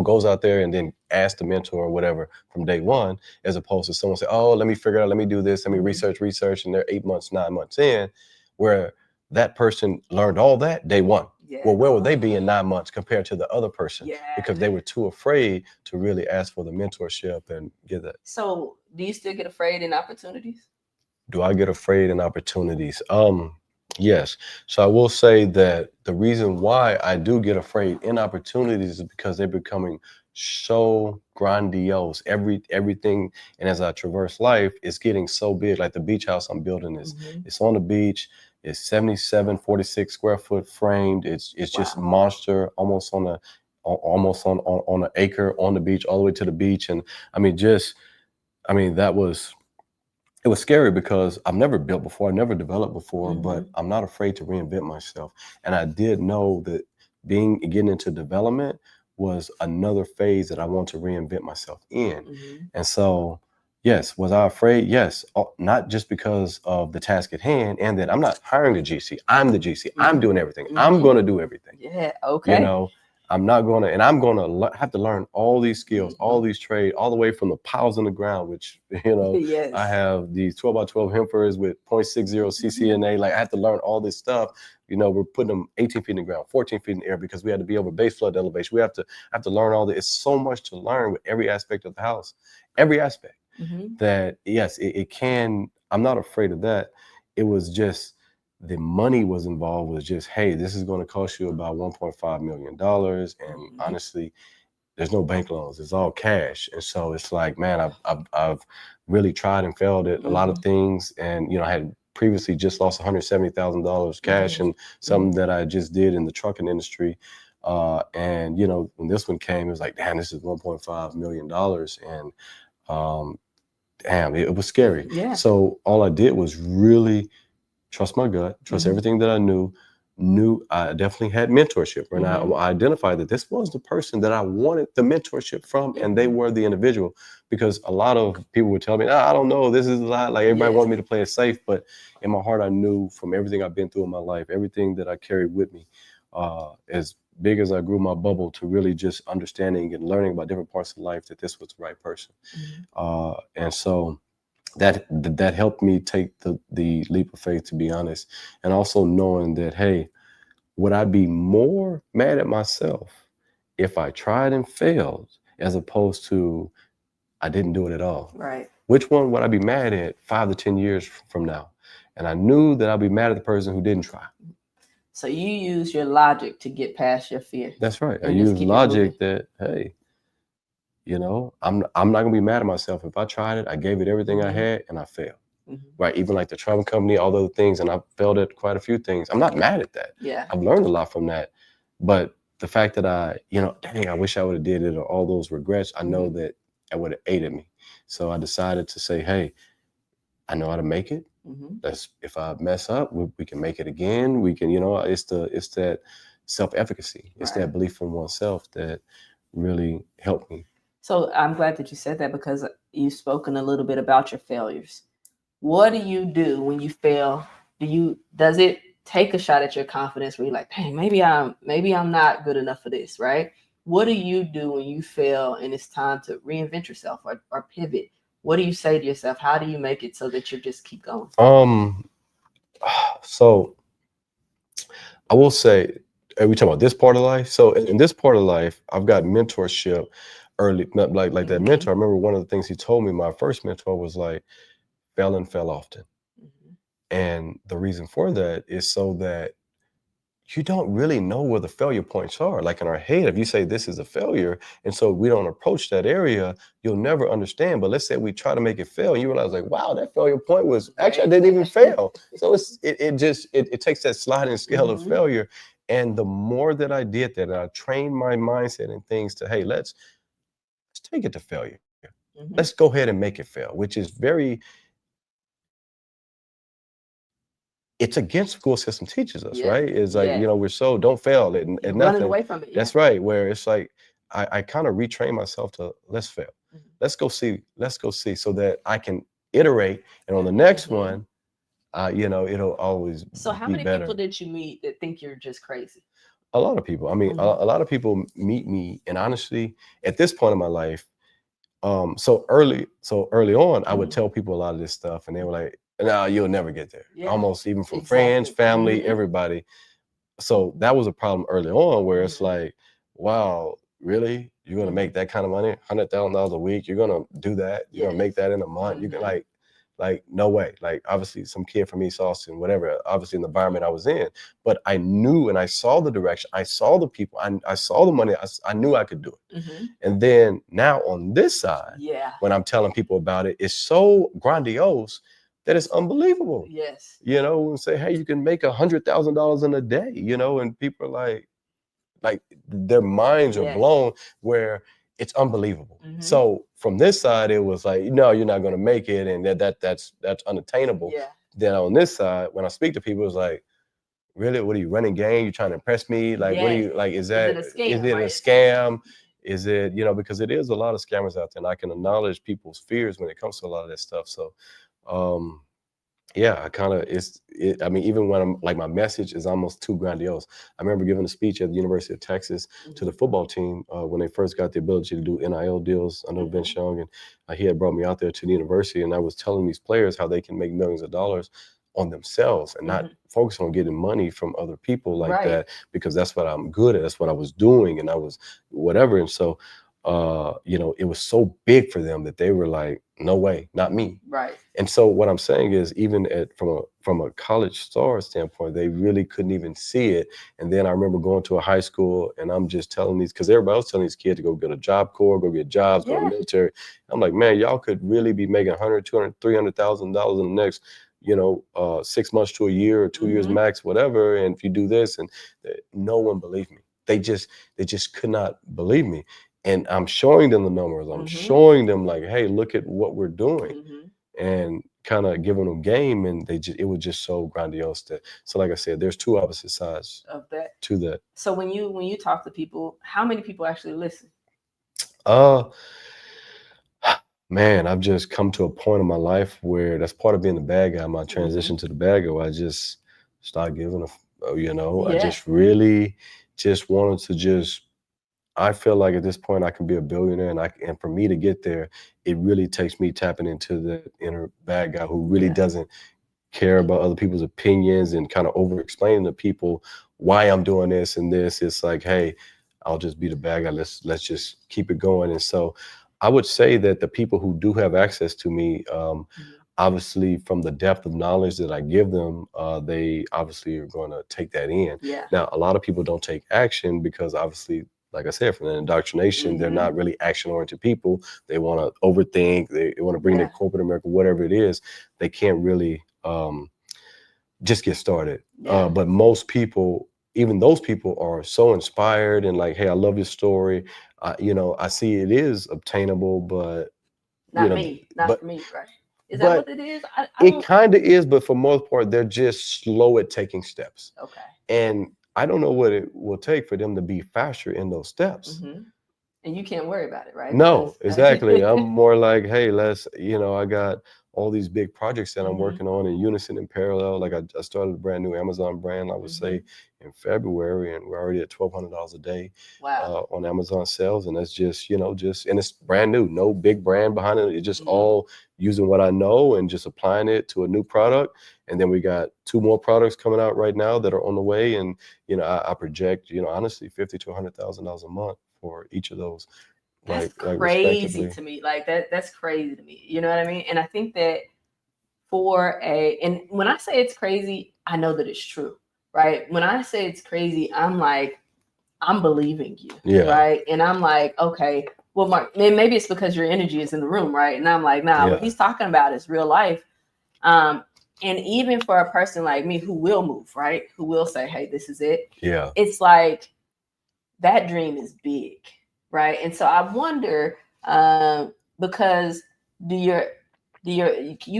goes out there and then asks the mentor or whatever from day one, as opposed to someone say, oh, let me figure it out, let me do this, let me research, and they're 8 months, 9 months in, where that person learned all that day one. Well, where would they be in 9 months compared to the other person? Because they were too afraid to really ask for the mentorship and get that. So do you still get afraid in opportunities? Do I get afraid in opportunities? Yes. So I will say that the reason why I do get afraid in opportunities is because they're becoming so grandiose. Everything, and as I traverse life, it's getting so big. Like the beach house I'm building it's on the beach. It's 46 square foot framed. It's just monster, almost on an acre on the beach, all the way to the beach. And it was scary because I've never built before, I never developed before, but I'm not afraid to reinvent myself. And I did know that getting into development was another phase that I want to reinvent myself in. And so Yes. Was I afraid? Yes. Not just because of the task at hand and that I'm not hiring the GC. I'm the GC. I'm doing everything. I'm going to do everything. Yeah. You Okay. know, I'm not going to, and I'm going to have to learn all these skills, all these trades, all the way from the piles in the ground, which, Yes. I have these 12 by 12 heifers with 0.60 CCNA. Like I have to learn all this stuff. We're putting them 18 feet in the ground, 14 feet in the air because we had to be over base flood elevation. We have to learn all this. It's so much to learn with every aspect of the house, every aspect. That yes, it can. I'm not afraid of that. It was just the money was involved. Was just, hey, this is going to cost you about $1.5 million, and honestly, there's no bank loans. It's all cash, and so it's like, man, I've really tried and failed at a lot of things, and I had previously just lost $170,000 cash and something that I just did in the trucking industry. And when this one came, it was like, damn, this is $1.5 million, and damn, it was scary. Yeah. So all I did was really trust my gut, trust everything that I knew. I definitely had mentorship, and I identified that this was the person that I wanted the mentorship from, and they were the individual. Because a lot of people would tell me, I don't know, this is a lot. Like everybody wanted me to play it safe, but in my heart, I knew from everything I've been through in my life, everything that I carried with me, as big as I grew my bubble to really just understanding and learning about different parts of life, that this was the right person. And so that helped me take the leap of faith, to be honest. And also knowing that, hey, would I be more mad at myself if I tried and failed as opposed to I didn't do it at all? Right. Which one would I be mad at 5 to 10 years from now? And I knew that I'd be mad at the person who didn't try. So you use your logic to get past your fear. That's right. I use logic that, hey, I'm not gonna be mad at myself if I tried it. I gave it everything I had and I failed. Right. Even like the travel company, all those things, and I failed at quite a few things. I'm not mad at that. Yeah. I've learned a lot from that. But the fact that dang, I wish I would have did it, or all those regrets, I know that would have ate at me. So I decided to say, hey, I know how to make it. If I mess up, we can make it again. We can, it's that self-efficacy. It's that belief in oneself that really helped me. So I'm glad that you said that, because you've spoken a little bit about your failures. What do you do when you fail? Does it take a shot at your confidence where you're like, hey, maybe I'm not good enough for this, right? What do you do when you fail and it's time to reinvent yourself or pivot? What do you say to yourself? How do you make it so that you just keep going? So I will say, are we talking about this part of life? So in this part of life, I've got mentorship early, like that mentor. I remember one of the things he told me, my first mentor was like, fail and fail often. And the reason for that is so that you don't really know where the failure points are. Like in our head, if you say this is a failure, and so we don't approach that area, you'll never understand. But let's say we try to make it fail, and you realize like, wow, that failure point was actually, I didn't even fail. So it takes that sliding scale of failure. And the more that I did that, I trained my mindset and things to, hey, let's take it to failure. Let's go ahead and make it fail, which is it's against school system teaches us, right? It's like, we're so don't fail at nothing. Running away from it. That's right. Where it's like, I kind of retrain myself to let's fail. Let's go see so that I can iterate. And on the next one, it'll always So how be many better. people did you meet that think you're just crazy? A lot of people. I mean, a lot of people meet me, and honestly, at this point in my life, so early on, I would tell people a lot of this stuff, and they were like, no, you'll never get there. Almost even from friends, family, everybody. So that was a problem early on, where it's like, wow, really? You're gonna make that kind of money, $100,000 a week? You're gonna do that? You're gonna make that in a month? You can like no way. Like obviously some kid from East Austin, whatever, obviously in the environment I was in. But I knew, and I saw the direction, I saw the people, I saw the money, I knew I could do it. And then now on this side, when I'm telling people about it, it's so grandiose that it's unbelievable. Yes. And say, hey, you can make $100,000 in a day, and people are like their minds are blown, where it's unbelievable. So from this side, it was like, no, you're not going to make it, and that's unattainable. Then on this side, when I speak to people, it's like, really, what are you running game? You trying to impress me? Like, what are you like? Is it a scam? Is it, because it is a lot of scammers out there, and I can acknowledge people's fears when it comes to a lot of that stuff. So, um, yeah, I kind of I mean, even when I'm like, my message is almost too grandiose. I remember giving a speech at the University of Texas to the football team when they first got the ability to do NIL deals. I know Vince Young, and he had brought me out there to the university, and I was telling these players how they can make millions of dollars on themselves and not focus on getting money from other people like that, because that's what I'm good at. That's what I was doing, and I was whatever. And so, it was so big for them that they were like, no way, not me. Right. And so what I'm saying is, even from a college star standpoint, they really couldn't even see it. And then I remember going to a high school, and I'm just telling these, because everybody else telling these kids to go get a job corps, go get jobs, go to the military. I'm like, man, y'all could really be making $100,000, $200,000, $300,000 in the next, 6 months to a year or 2 years max, whatever. And if you do this, and no one believed me. They just could not believe me. And I'm showing them the numbers. I'm showing them like, hey, look at what we're doing, and kind of giving them game. And it was just so grandiose. So like I said, there's two opposite sides of that to that. So when you talk to people, how many people actually listen? Man, I've just come to a point in my life where that's part of being the bad guy. My transition to the bad guy, where I just start giving I just really just wanted to I feel like at this point I can be a billionaire, and for me to get there, it really takes me tapping into the inner bad guy who really doesn't care about other people's opinions and kind of over explaining to people why I'm doing this and this. It's like, hey, I'll just be the bad guy. Let's just keep it going. And so I would say that the people who do have access to me, obviously from the depth of knowledge that I give them, they obviously are going to take that in. Now, a lot of people don't take action because obviously, like I said, from the indoctrination, they're not really action-oriented people. They want to overthink. They want to bring their corporate America, whatever it is. They can't really just get started. But most people, even those people, are so inspired and like, hey, I love your story. I see it is obtainable, but not for me, right? Is that what it is? It kind of is, but for most part, they're just slow at taking steps. Okay. And I don't know what it will take for them to be faster in those steps. And you can't worry about it, right? No, exactly. I'm more like, hey, I got all these big projects that I'm working on in unison, in parallel. Like I started a brand new Amazon brand, I would say, in February, and we're already at $1,200 a day on Amazon sales. And that's just, and it's brand new, no big brand behind it. It's just all using what I know and just applying it to a new product. And then we got 2 more products coming out right now that are on the way. And, I project, honestly, $50,000 to $100,000 a month for each of those. That's crazy to me. Like that's crazy to me. You know what I mean? And I think that and when I say it's crazy, I know that it's true, right? When I say it's crazy, I'm like, I'm believing you, right? And I'm like, okay, well, Mark, maybe it's because your energy is in the room, right? And I'm like, nah, what he's talking about is real life. And even for a person like me who will move, right? Who will say, hey, this is it. Yeah. It's like that dream is big, right? And so I wonder, because you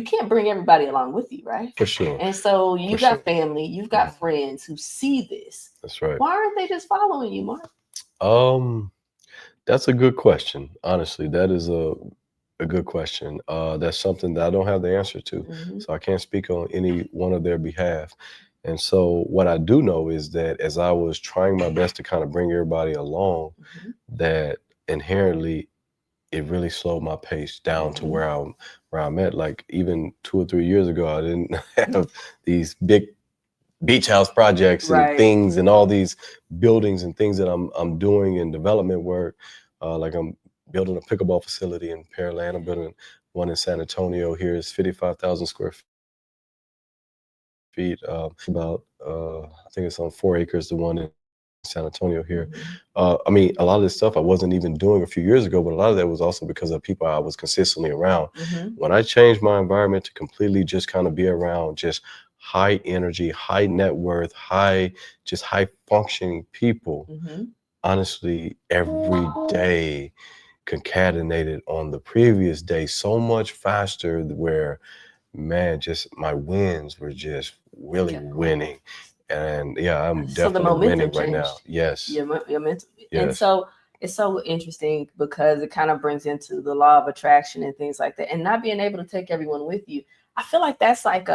can't bring everybody along with you, right? For sure. And so you've got family, you've got friends who see this. That's right. Why aren't they just following you, Mark? That's a good question. Honestly, that is a good question. That's something that I don't have the answer to. So I can't speak on any one of their behalf. And so what I do know is that as I was trying my best to kind of bring everybody along, that inherently it really slowed my pace down to where I'm at. Like even 2 or 3 years ago, I didn't have these big beach house projects and things and all these buildings and things that I'm doing in development work. Like I'm building a pickleball facility in Pearland. I'm building one in San Antonio. Here is 55,000 square feet. About I think it's on 4 acres. The one in San Antonio here. I mean, a lot of this stuff I wasn't even doing a few years ago, but a lot of that was also because of people I was consistently around. When I changed my environment to completely just kind of be around just high energy, high net worth, high functioning people, honestly, every day concatenated on the previous day so much faster, where, man, just my wins were just really winning. And I'm definitely winning right now. Yes. Your momentum. Yes. And so It's so interesting because it kind of brings into the law of attraction and things like that, and not being able to take everyone with you. I feel like that's like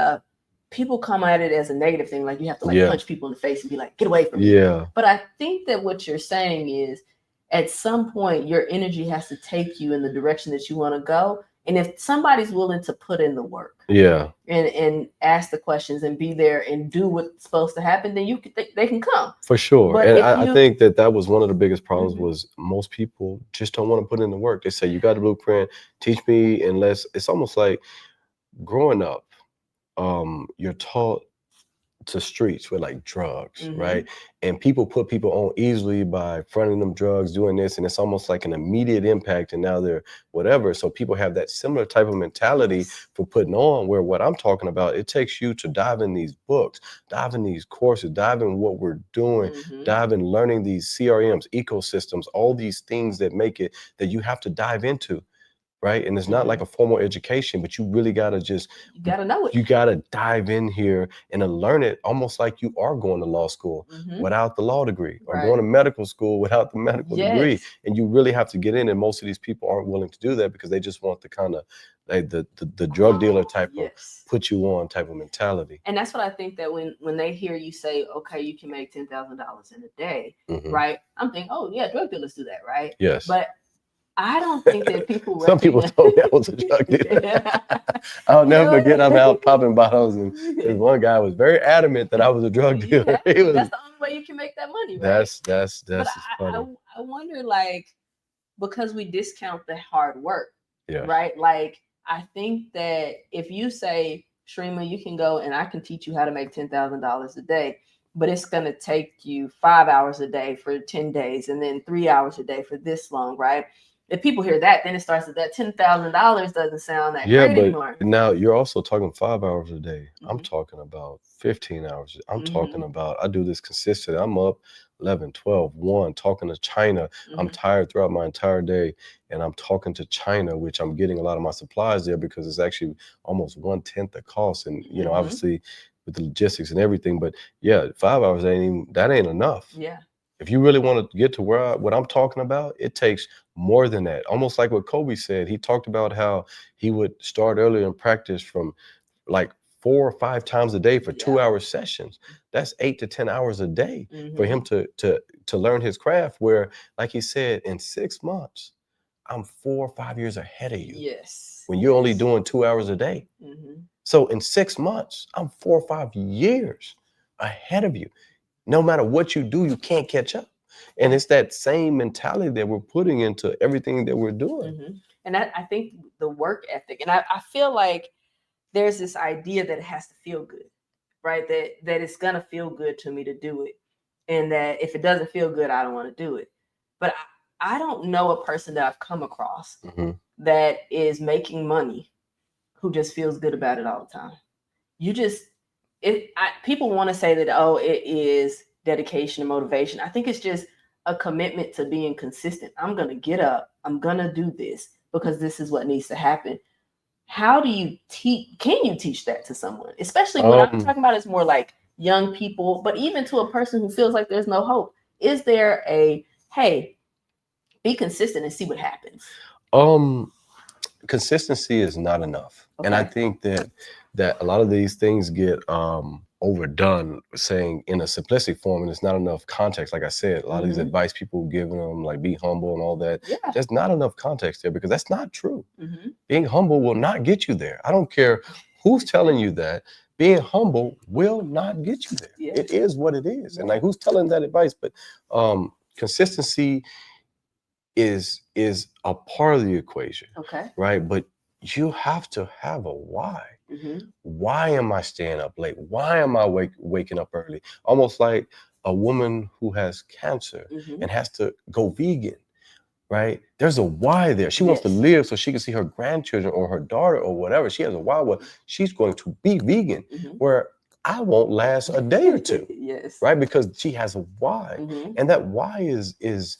people come at it as a negative thing, like you have to like punch people in the face and be like, get away from me. But I think that what you're saying is at some point your energy has to take you in the direction that you want to go. And if somebody's willing to put in the work, and ask the questions and be there and do what's supposed to happen, then they can come for sure. But and I think that was one of the biggest problems was most people just don't want to put in the work. They say, you got the blueprint, teach me, unless it's almost like growing up, you're taught to streets with like drugs, right? And people put people on easily by fronting them drugs, doing this, and it's almost like an immediate impact, and now they're whatever. So people have that similar type of mentality for putting on, where what I'm talking about, it takes you to dive in these books, dive in these courses, dive in what we're doing, dive in learning these CRMs, ecosystems, all these things that make it that you have to dive into. Right. And it's not like a formal education, but you really got to you got to know it. You got to dive in here and learn it almost like you are going to law school without the law degree, or going to medical school without the medical degree. And you really have to get in. And most of these people aren't willing to do that because they just want the kind of like the drug dealer type of put you on type of mentality. And that's what I think, that when they hear you say, okay, you can make $10,000 in a day, right? I'm thinking, oh yeah, drug dealers do that, right? Yes. But I don't think that people some people told me I was a drug dealer. I'll never forget, I'm out popping bottles, and this one guy was very adamant that I was a drug dealer. That's the only way you can make that money, right? That's but funny. I wonder, like, because we discount the hard work, right? Like, I think that if you say, Cheremma, you can go and I can teach you how to make $10,000 a day, but it's going to take you 5 hours a day for 10 days and then 3 hours a day for this long, right? If people hear that, then it starts at that $10,000 doesn't sound that great anymore. Now you're also talking 5 hours a day. I'm talking about 15 hours. I'm talking about, I do this consistently. I'm up 11, 12, 1, talking to China. I'm tired throughout my entire day, and I'm talking to China, which I'm getting a lot of my supplies there because it's actually almost 1/10 the cost. And, you know, obviously with the logistics and everything, but yeah, 5 hours ain't enough. Yeah. If you really want to get to what I'm talking about, it takes more than that. Almost like what Kobe said. He talked about how he would start earlier and practice from like 4 or 5 times a day for 2-hour sessions. That's 8 to 10 hours a day for him to learn his craft. Where, like he said, in 6 months, I'm 4 or 5 years ahead of you. Yes. When you're only doing 2 hours a day. So in 6 months, I'm 4 or 5 years ahead of you. No matter what you do, you can't catch up. And it's that same mentality that we're putting into everything that we're doing. And I think the work ethic, and I feel like there's this idea that it has to feel good, right? That it's going to feel good to me to do it. And that if it doesn't feel good, I don't want to do it. But I don't know a person that I've come across that is making money who just feels good about it all the time. People want to say that, oh, it is dedication and motivation. I think it's just a commitment to being consistent. I'm going to get up. I'm going to do this because this is what needs to happen. How do you can you teach that to someone? Especially what I'm talking about is more like young people, but even to a person who feels like there's no hope. Is there hey, be consistent and see what happens? Consistency is not enough. Okay. And I think that a lot of these things get overdone, saying in a simplistic form, and it's not enough context. Like I said, a lot of these advice people giving them, like be humble and all that, there's not enough context there, because that's not true. Being humble will not get you there. I don't care who's telling you that. Being humble will not get you there. It is what it is. And like, who's telling that advice? But consistency is a part of the equation. Okay. Right. But you have to have a why. Why am I staying up late? Why am I waking up early? Almost like a woman who has cancer and has to go vegan. Right. There's a why there. She wants to live so she can see her grandchildren or her daughter or whatever. She has a why. Well, she's going to be vegan, where I won't last a day or two. Right. Because she has a why. And that why is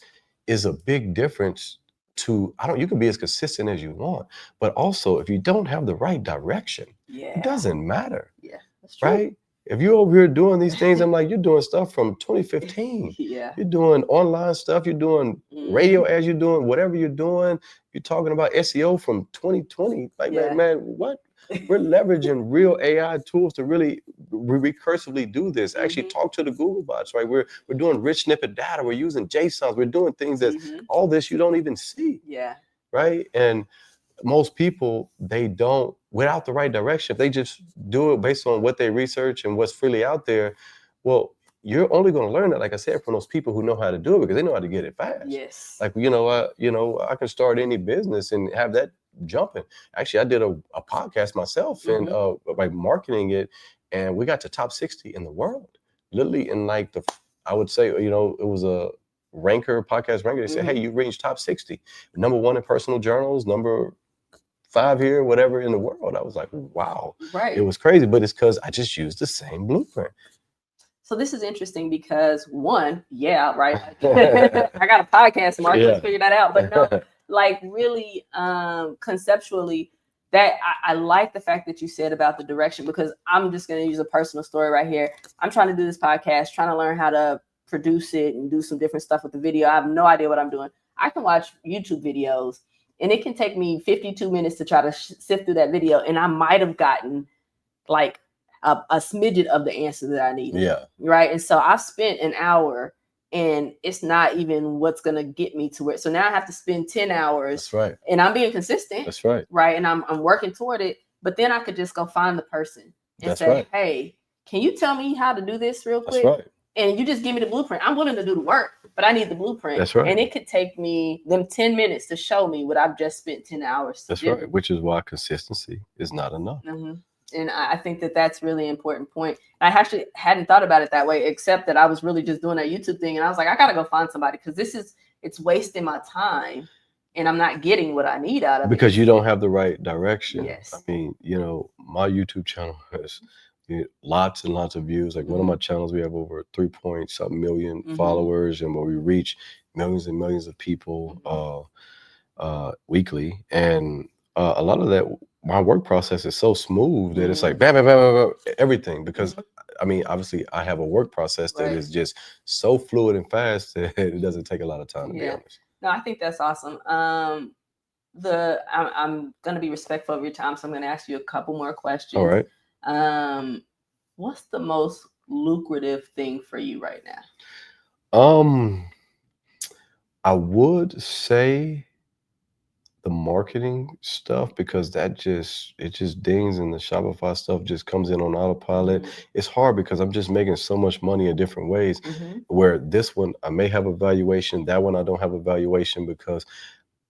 a big difference to, you can be as consistent as you want, but also if you don't have the right direction, it doesn't matter. Yeah, that's true. Right? if you're over here doing these things, I'm like, you're doing stuff from 2015. Yeah. You're doing online stuff. You're doing radio ads. You're doing whatever you're doing. You're talking about SEO from 2020. Like, man, what? We're leveraging real AI tools to really recursively do this. Actually talk to the Google bots, right? We're doing rich snippet data. We're using JSONs. We're doing things that all this you don't even see. Yeah. Right. And most people, they don't, without the right direction, if they just do it based on what they research and what's freely out there, well, you're only going to learn that, like I said, from those people who know how to do it because they know how to get it fast. Yes. Like, I can start any business and have that jumping. Actually, I did a podcast myself and by marketing it, and we got to top 60 in the world, literally in like I would say, it was a podcast ranker. They said, hey, you reached top 60, number 1 in personal journals, number 5 here, whatever in the world. I was like, wow, right. It was crazy, but it's because I just used the same blueprint. So this is interesting because right. I got a podcast, Mark. Let's figure that out. But no, like really, conceptually, that I like the fact that you said about the direction, because I'm just going to use a personal story right here. I'm trying to do this podcast, trying to learn how to produce it and do some different stuff with the video. I have no idea what I'm doing. I can watch YouTube videos and it can take me 52 minutes to try to sift through that video. And I might have gotten like a smidget of the answer that I needed. Yeah. Right. And so I've spent an hour and it's not even what's going to get me to where. So now I have to spend 10 hours. That's right. And I'm being consistent. That's right. Right. And I'm working toward it. But then I could just go find the person and say, hey, can you tell me how to do this real quick? That's right. And you just give me the blueprint. I'm willing to do the work, but I need the blueprint. That's right. And it could take me them 10 minutes to show me what I've just spent 10 hours to do. That's right. Which is why consistency is not enough. And I think that that's really important point. I actually hadn't thought about it that way, except that I was really just doing that YouTube thing. And I was like, I got to go find somebody because it's wasting my time and I'm not getting what I need out of it. Because you don't have the right direction. Yes. I mean, my YouTube channel has lots and lots of views. Like one of my channels, we have over 3-point-something million followers, and where we reach millions and millions of people weekly. And a lot of that, my work process is so smooth that it's like bam, bam, bam, bam, bam, everything. Because I mean, obviously, I have a work process that is just so fluid and fast that it doesn't take a lot of time, to be honest. No, I think that's awesome. I'm going to be respectful of your time, so I'm going to ask you a couple more questions. All right. What's the most lucrative thing for you right now? I would say the marketing stuff, because it just dings, and the Shopify stuff just comes in on autopilot. It's hard because I'm just making so much money in different ways, where this one I may have a valuation, that one I don't have a valuation, because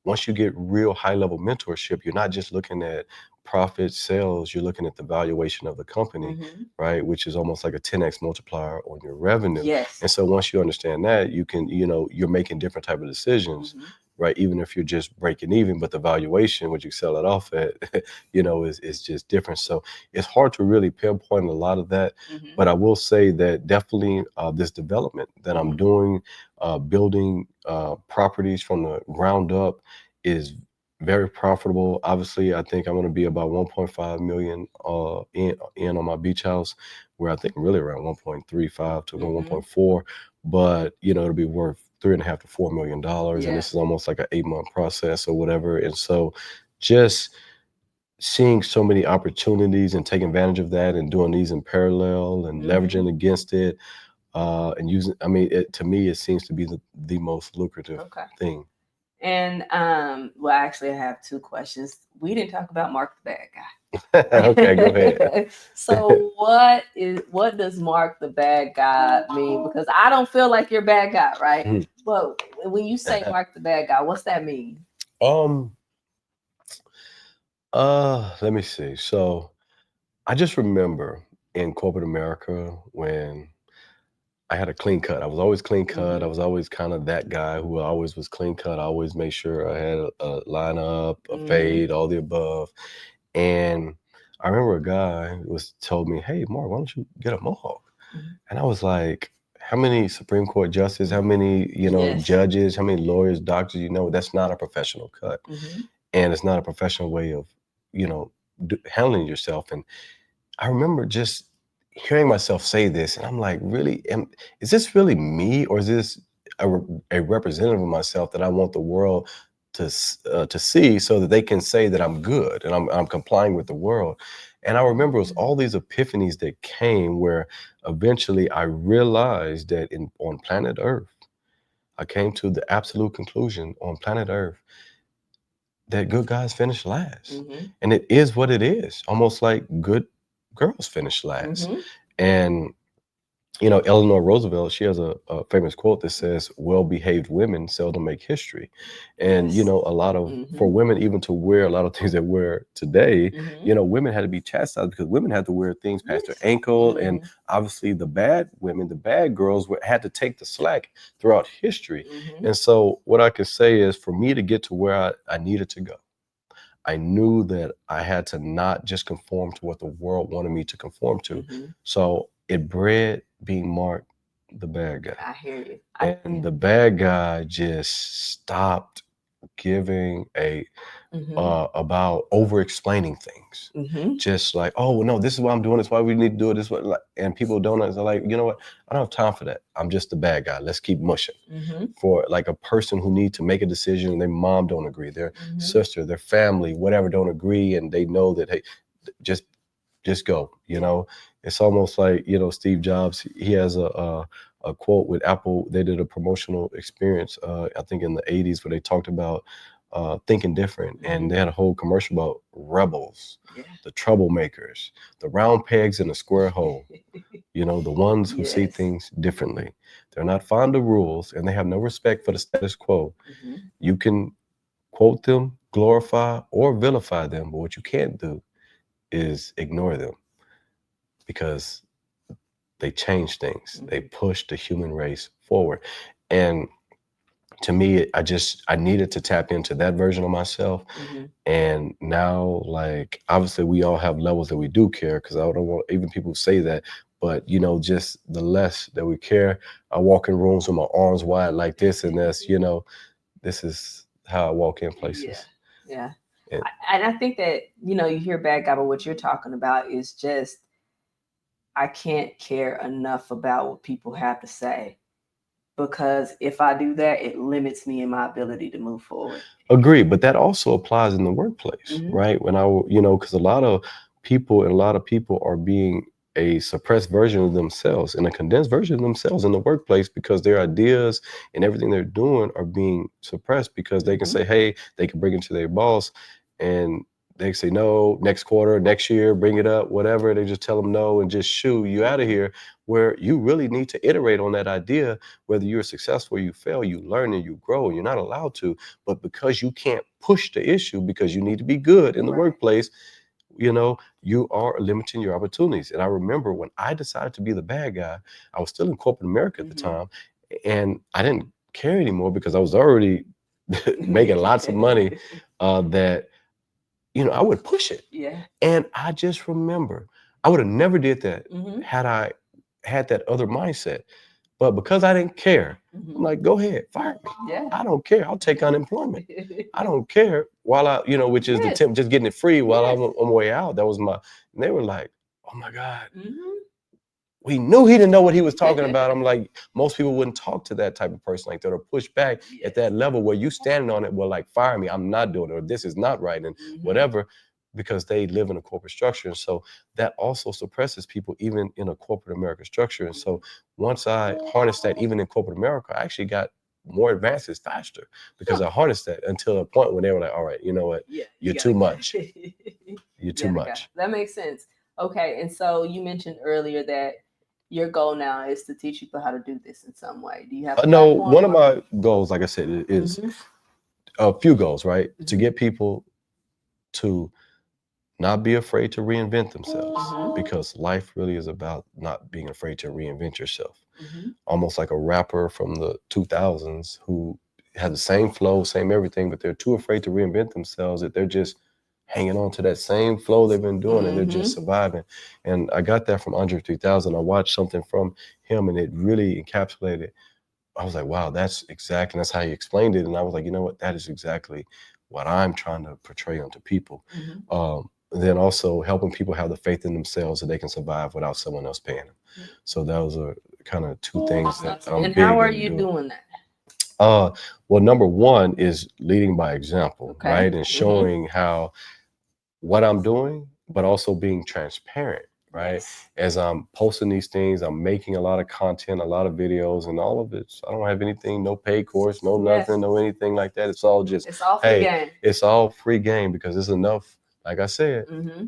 once you get real high level mentorship, you're not just looking at profit, sales, you're looking at the valuation of the company, right? Which is almost like a 10x multiplier on your revenue. Yes. And so once you understand that, you can, you're making different type of decisions, right? Even if you're just breaking even, but the valuation, what you sell it off at, is just different. So it's hard to really pinpoint a lot of that. But I will say that definitely this development that I'm doing, building properties from the ground up, is very profitable. Obviously, I think I'm going to be about 1.5 million in on my beach house, where I think really around 1.35 to 1.4, but it'll be worth $3.5 to $4 million, and this is almost like an 8-month process or whatever. And so, just seeing so many opportunities and taking advantage of that, and doing these in parallel and leveraging against it, and using. I mean, to me, it seems to be the most lucrative thing. And actually, I have 2 questions. We didn't talk about Mark the Bad Guy. Okay, go ahead. So what does Mark the Bad Guy mean? Because I don't feel like you're a bad guy, right? But when you say Mark the Bad Guy, what's that mean? Let me see. So I just remember in corporate America when I had a clean cut. I was always clean cut. I was always kind of that guy who always was clean cut. I always made sure I had a lineup, a fade, all the above. And I remember a guy told me, "Hey, Mark, why don't you get a mohawk?" And I was like, how many Supreme Court justices, how many, judges, how many lawyers, doctors, that's not a professional cut. And it's not a professional way of, handling yourself. And I remember just hearing myself say this, and I'm like, really, is this really me, or is this a representative of myself that I want the world to see, so that they can say that I'm good and I'm complying with the world? And I remember it was all these epiphanies that came, where eventually I realized that on planet Earth, I came to the absolute conclusion on planet Earth that good guys finish last. And it is what it is, almost like good girls finish last. And Eleanor Roosevelt, she has a famous quote that says, well-behaved women seldom make history. And, Yes. a lot of, for women even to wear a lot of things that wear today, women had to be chastised, because women had to wear things past their ankle. And obviously the bad women, the bad girls had to take the slack throughout history. And so what I can say is, for me to get to where I needed to go, I knew that I had to not just conform to what the world wanted me to conform to. So it bred being Mark, the bad guy. I hear you. And the bad guy just stopped giving about over explaining things. Just like, oh no, this is why I'm doing this, why we need to do it this way. And people don't understand, like, you know what? I don't have time for that. I'm just the bad guy. Let's keep mushing. For like a person who needs to make a decision and their mom don't agree, their sister, their family, whatever don't agree, and they know that, hey, just go. It's almost like, Steve Jobs. He has a quote with Apple. They did a promotional experience, I think in the 80s, where they talked about thinking different, and they had a whole commercial about rebels, the troublemakers, the round pegs in a square hole. The ones who see things differently. They're not fond of rules, and they have no respect for the status quo. You can quote them, glorify, or vilify them, but what you can't do is ignore them, because they change things. They push the human race forward. And to me, I needed to tap into that version of myself. And now, like, obviously we all have levels that we do care, because I don't want, even people say that, but just the less that we care. I walk in rooms with my arms wide like this, and that's, this is how I walk in places. Yeah. And I think that, you hear bad guy, but what you're talking about is just, I can't care enough about what people have to say, because if I do that, it limits me in my ability to move forward. Agree, but that also applies in the workplace, right? When because a lot of people are being a suppressed version of themselves and a condensed version of themselves in the workplace, because their ideas and everything they're doing are being suppressed, because they can say, hey, they can bring it to their boss, and they say no, next quarter, next year, bring it up, whatever. They just tell them no and just shoo you out of here, where you really need to iterate on that idea. Whether you're successful or you fail, you learn and you grow, and you're not allowed to. But because you can't push the issue, because you need to be good in the workplace, you are limiting your opportunities. And I remember when I decided to be the bad guy, I was still in corporate America at the time, and I didn't care anymore, because I was already making lots of money, that I would push it. And I just remember I would have never did that had I had that other mindset. But because I didn't care, I'm like, go ahead, fire me. I don't care. I'll take unemployment. I don't care, while I, which is the tip, just getting it free while I'm on my way out. That was and they were like, oh my God. We knew he didn't know what he was talking about. I'm like, most people wouldn't talk to that type of person like that, or push back at that level where you standing on it. Well, like, fire me. I'm not doing it, or this is not right, and whatever, because they live in a corporate structure. And so that also suppresses people, even in a corporate America structure. And so once I harnessed that, even in corporate America, I actually got more advances faster, because I harnessed that, until a point when they were like, all right, you know what? You're too much. You're too much. That makes sense. Okay. And so you mentioned earlier that your goal now is to teach people how to do this in some way. Do you have no, one of my goals, like I said, is a few goals, right? To get people to not be afraid to reinvent themselves, because life really is about not being afraid to reinvent yourself. Almost like a rapper from the 2000s who had the same flow, same everything, but they're too afraid to reinvent themselves, that they're just hanging on to that same flow they've been doing, and they're just surviving. And I got that from Andre 3000. I watched something from him, and it really encapsulated. I was like, wow, that's how he explained it. And I was like, you know what? That is exactly what I'm trying to portray onto people. then also helping people have the faith in themselves that they can survive without someone else paying them. So those are kind of two things that I'm And big how are in you doing that? Well, number one is leading by example, Okay. right? And showing how what I'm doing, but also being transparent, right? Yes. As I'm posting these things, I'm making a lot of content, a lot of videos, and all of it. I don't have anything, no paid course, no nothing, no anything like that. It's all just, it's all free game. It's all free game because it's enough. Like I said,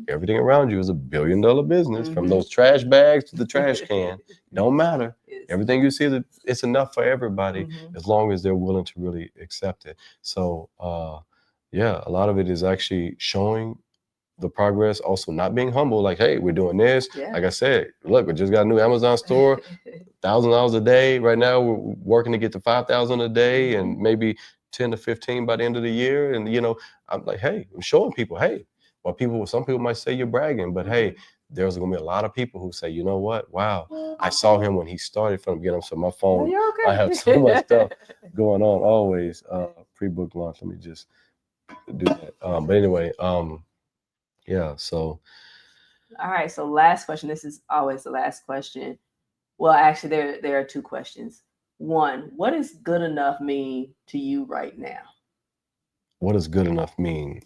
everything around you is $1 billion business, from those trash bags to the trash can. Don't matter. Everything you see, it's enough for everybody as long as they're willing to really accept it. So, yeah, a lot of it is actually showing the progress, also not being humble, like, hey, we're doing this. Like I said, look, we just got a new Amazon store, $1,000 a day. Right now, we're working to get to 5,000 a day and maybe 10 to 15 by the end of the year. And, I'm like, hey, I'm showing people, hey, well, some people might say you're bragging, but hey, there's going to be a lot of people who say, you know what? Wow, I saw him when he started from the beginning. So my phone, I have so much stuff going on always. Pre-book launch. Let me just do that. But anyway, yeah, so. All right, so last question. This is always the last question. Well, actually, there are two questions. One, what does good enough mean to you right now? What does good enough mean?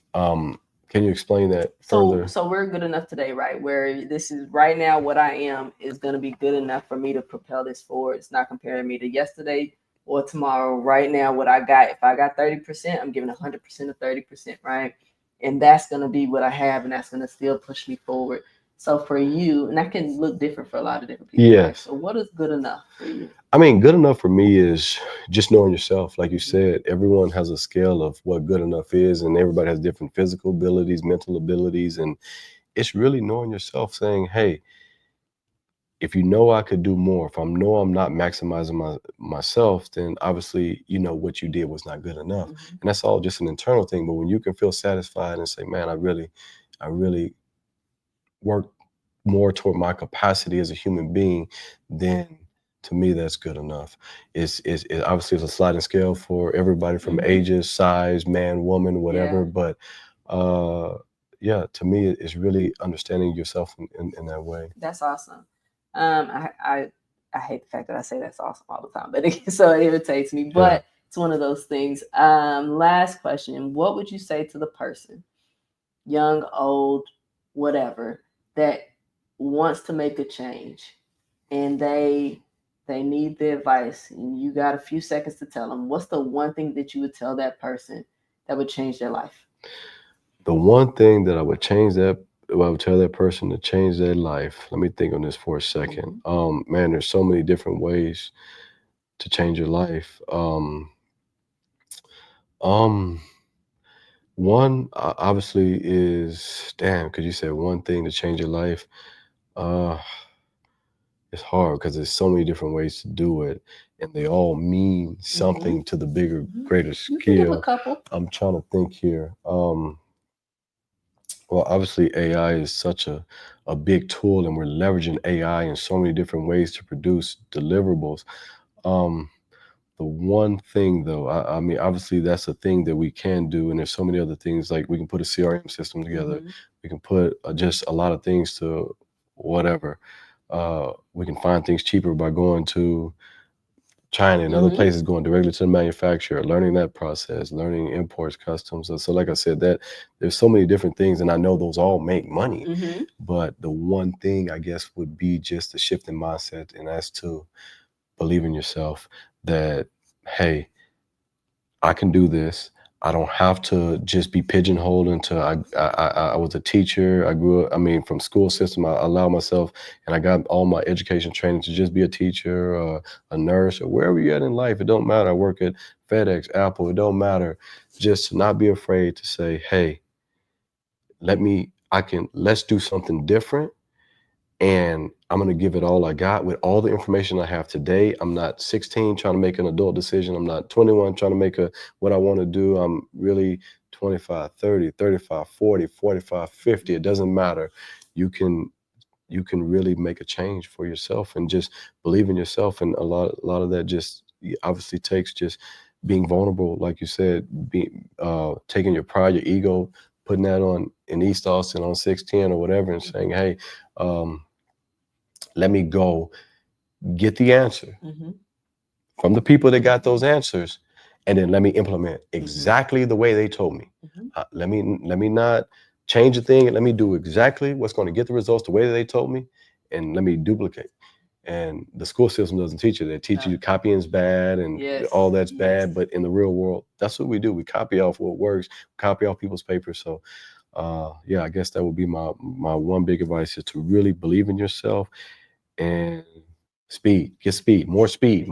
Can you explain that further? So we're good enough today, right? Where this is right now, what I am is going to be good enough for me to propel this forward. It's not comparing me to yesterday or tomorrow. Right now, what I got, if I got 30%, I'm giving 100% of 30%, right? And that's going to be what I have, and that's going to still push me forward. So for you, and that can look different for a lot of different people. Yes. Right? So what is good enough for you? I mean, good enough for me is just knowing yourself. Like you said, everyone has a scale of what good enough is, and everybody has different physical abilities, mental abilities, and it's really knowing yourself, saying, hey, if you know I could do more, if I know I'm not maximizing myself, then obviously, what you did was not good enough. And that's all just an internal thing. But when you can feel satisfied and say, man, I really work more toward my capacity as a human being, then to me that's good enough. It obviously is a sliding scale for everybody from ages, size, man, woman, whatever. But yeah, to me it's really understanding yourself in that way. That's awesome. I hate the fact that I say that's awesome all the time, but so it irritates me. But it's one of those things. Last question: what would you say to the person, young, old, whatever, that wants to make a change, and they need the advice, and you got a few seconds to tell them? What's the one thing that you would tell that person that would change their life? The one thing that I would tell that person to change their life. Let me think on this for a second. Man, there's so many different ways to change your life. One obviously is, damn, because you said one thing to change your life. It's hard because there's so many different ways to do it, and they all mean something to the bigger, greater scale. You can give a couple. I'm trying to think here. Well, obviously AI is such a big tool, and we're leveraging AI in so many different ways to produce deliverables. The one thing though, I mean, obviously that's a thing that we can do, and there's so many other things, like we can put a CRM system together. We can put just a lot of things to whatever. We can find things cheaper by going to China and other places, going directly to the manufacturer, learning that process, learning imports, customs. So like I said, that there's so many different things, and I know those all make money. But the one thing I guess would be just a shift in mindset, and that's to believe in yourself that, hey, I can do this. I don't have to just be pigeonholed into I was a teacher. I grew up, I mean, from school system, I allowed myself, and I got all my education training to just be a teacher, a nurse, or wherever you're at in life. It don't matter. I work at FedEx, Apple. It don't matter. Just to not be afraid to say, hey, let's do something different. And I'm going to give it all I got with all the information I have today. I'm not 16 trying to make an adult decision. I'm not 21 trying to make what I want to do. I'm really 25, 30, 35, 40, 45, 50. It doesn't matter. You can really make a change for yourself, and just believe in yourself. And a lot of that just obviously takes just being vulnerable, like you said, taking your pride, your ego, putting that on in East Austin on 610 or whatever, and saying, hey, let me go get the answer from the people that got those answers, and then let me implement exactly the way they told me. Let me not change a thing, and let me do exactly what's going to get the results the way that they told me, and let me duplicate. And the school system doesn't teach you. They teach you copying's bad and all that's bad. But in the real world, that's what we do. We copy off what works, copy off people's papers. So I guess that would be my one big advice, is to really believe in yourself and get speed, more speed,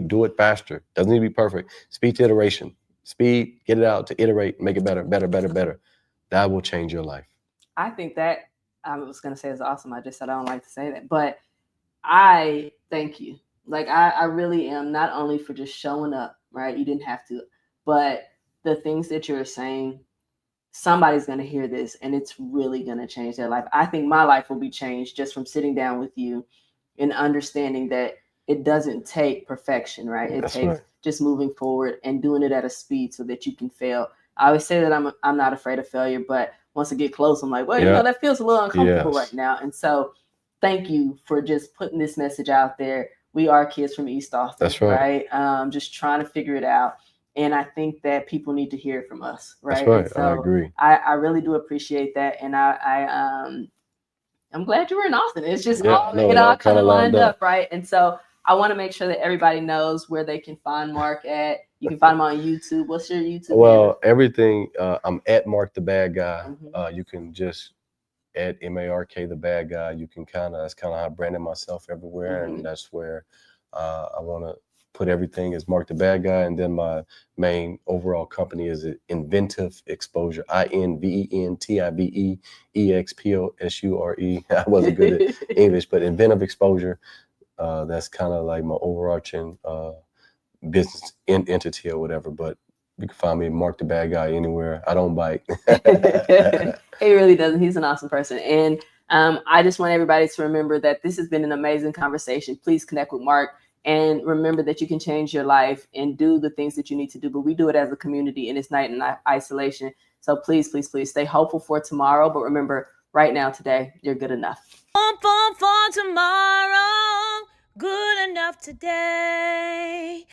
do it faster. Doesn't need to be perfect. Speed to iteration, speed, get it out to iterate, make it better. That will change your life. I think that, I was going to say, is awesome. I just said I don't like to say that, but I thank you. Like, I really am, not only for just showing up, right? You didn't have to, but the things that you're saying, somebody's going to hear this and it's really going to change their life. I think my life will be changed just from sitting down with you and understanding that it doesn't take perfection, right? It takes just moving forward and doing it at a speed so that you can fail. I always say that I'm not afraid of failure, but once I get close, I'm like, well, that feels a little uncomfortable right now. And so thank you for just putting this message out there. We are kids from East Austin. That's right. Just trying to figure it out. And I think that people need to hear it from us, right? That's right. And so I agree. I really do appreciate that. And I'm glad you were in Austin. It's just it all kind of lined up, right? And so I want to make sure that everybody knows where they can find Mark at. You can find him on YouTube. What's your YouTube? Well, everything. I'm at Mark the Bad Guy. You can just at Mark the Bad Guy. You can that's kind of how I branded myself everywhere, and that's where I want to put everything as Mark the Bad Guy. And then my main overall company is Inventive Exposure. INVENTIVE EXPOSURE. I wasn't good at English, but Inventive Exposure. That's kind of like my overarching business entity or whatever. But you can find me Mark the Bad Guy anywhere. I don't bite. He really doesn't. He's an awesome person. And I just want everybody to remember that this has been an amazing conversation. Please connect with Mark and remember that you can change your life and do the things that you need to do. But we do it as a community, and it's not in isolation. So please, please, please stay hopeful for tomorrow. But remember, right now, today, you're good enough. For tomorrow, good enough today.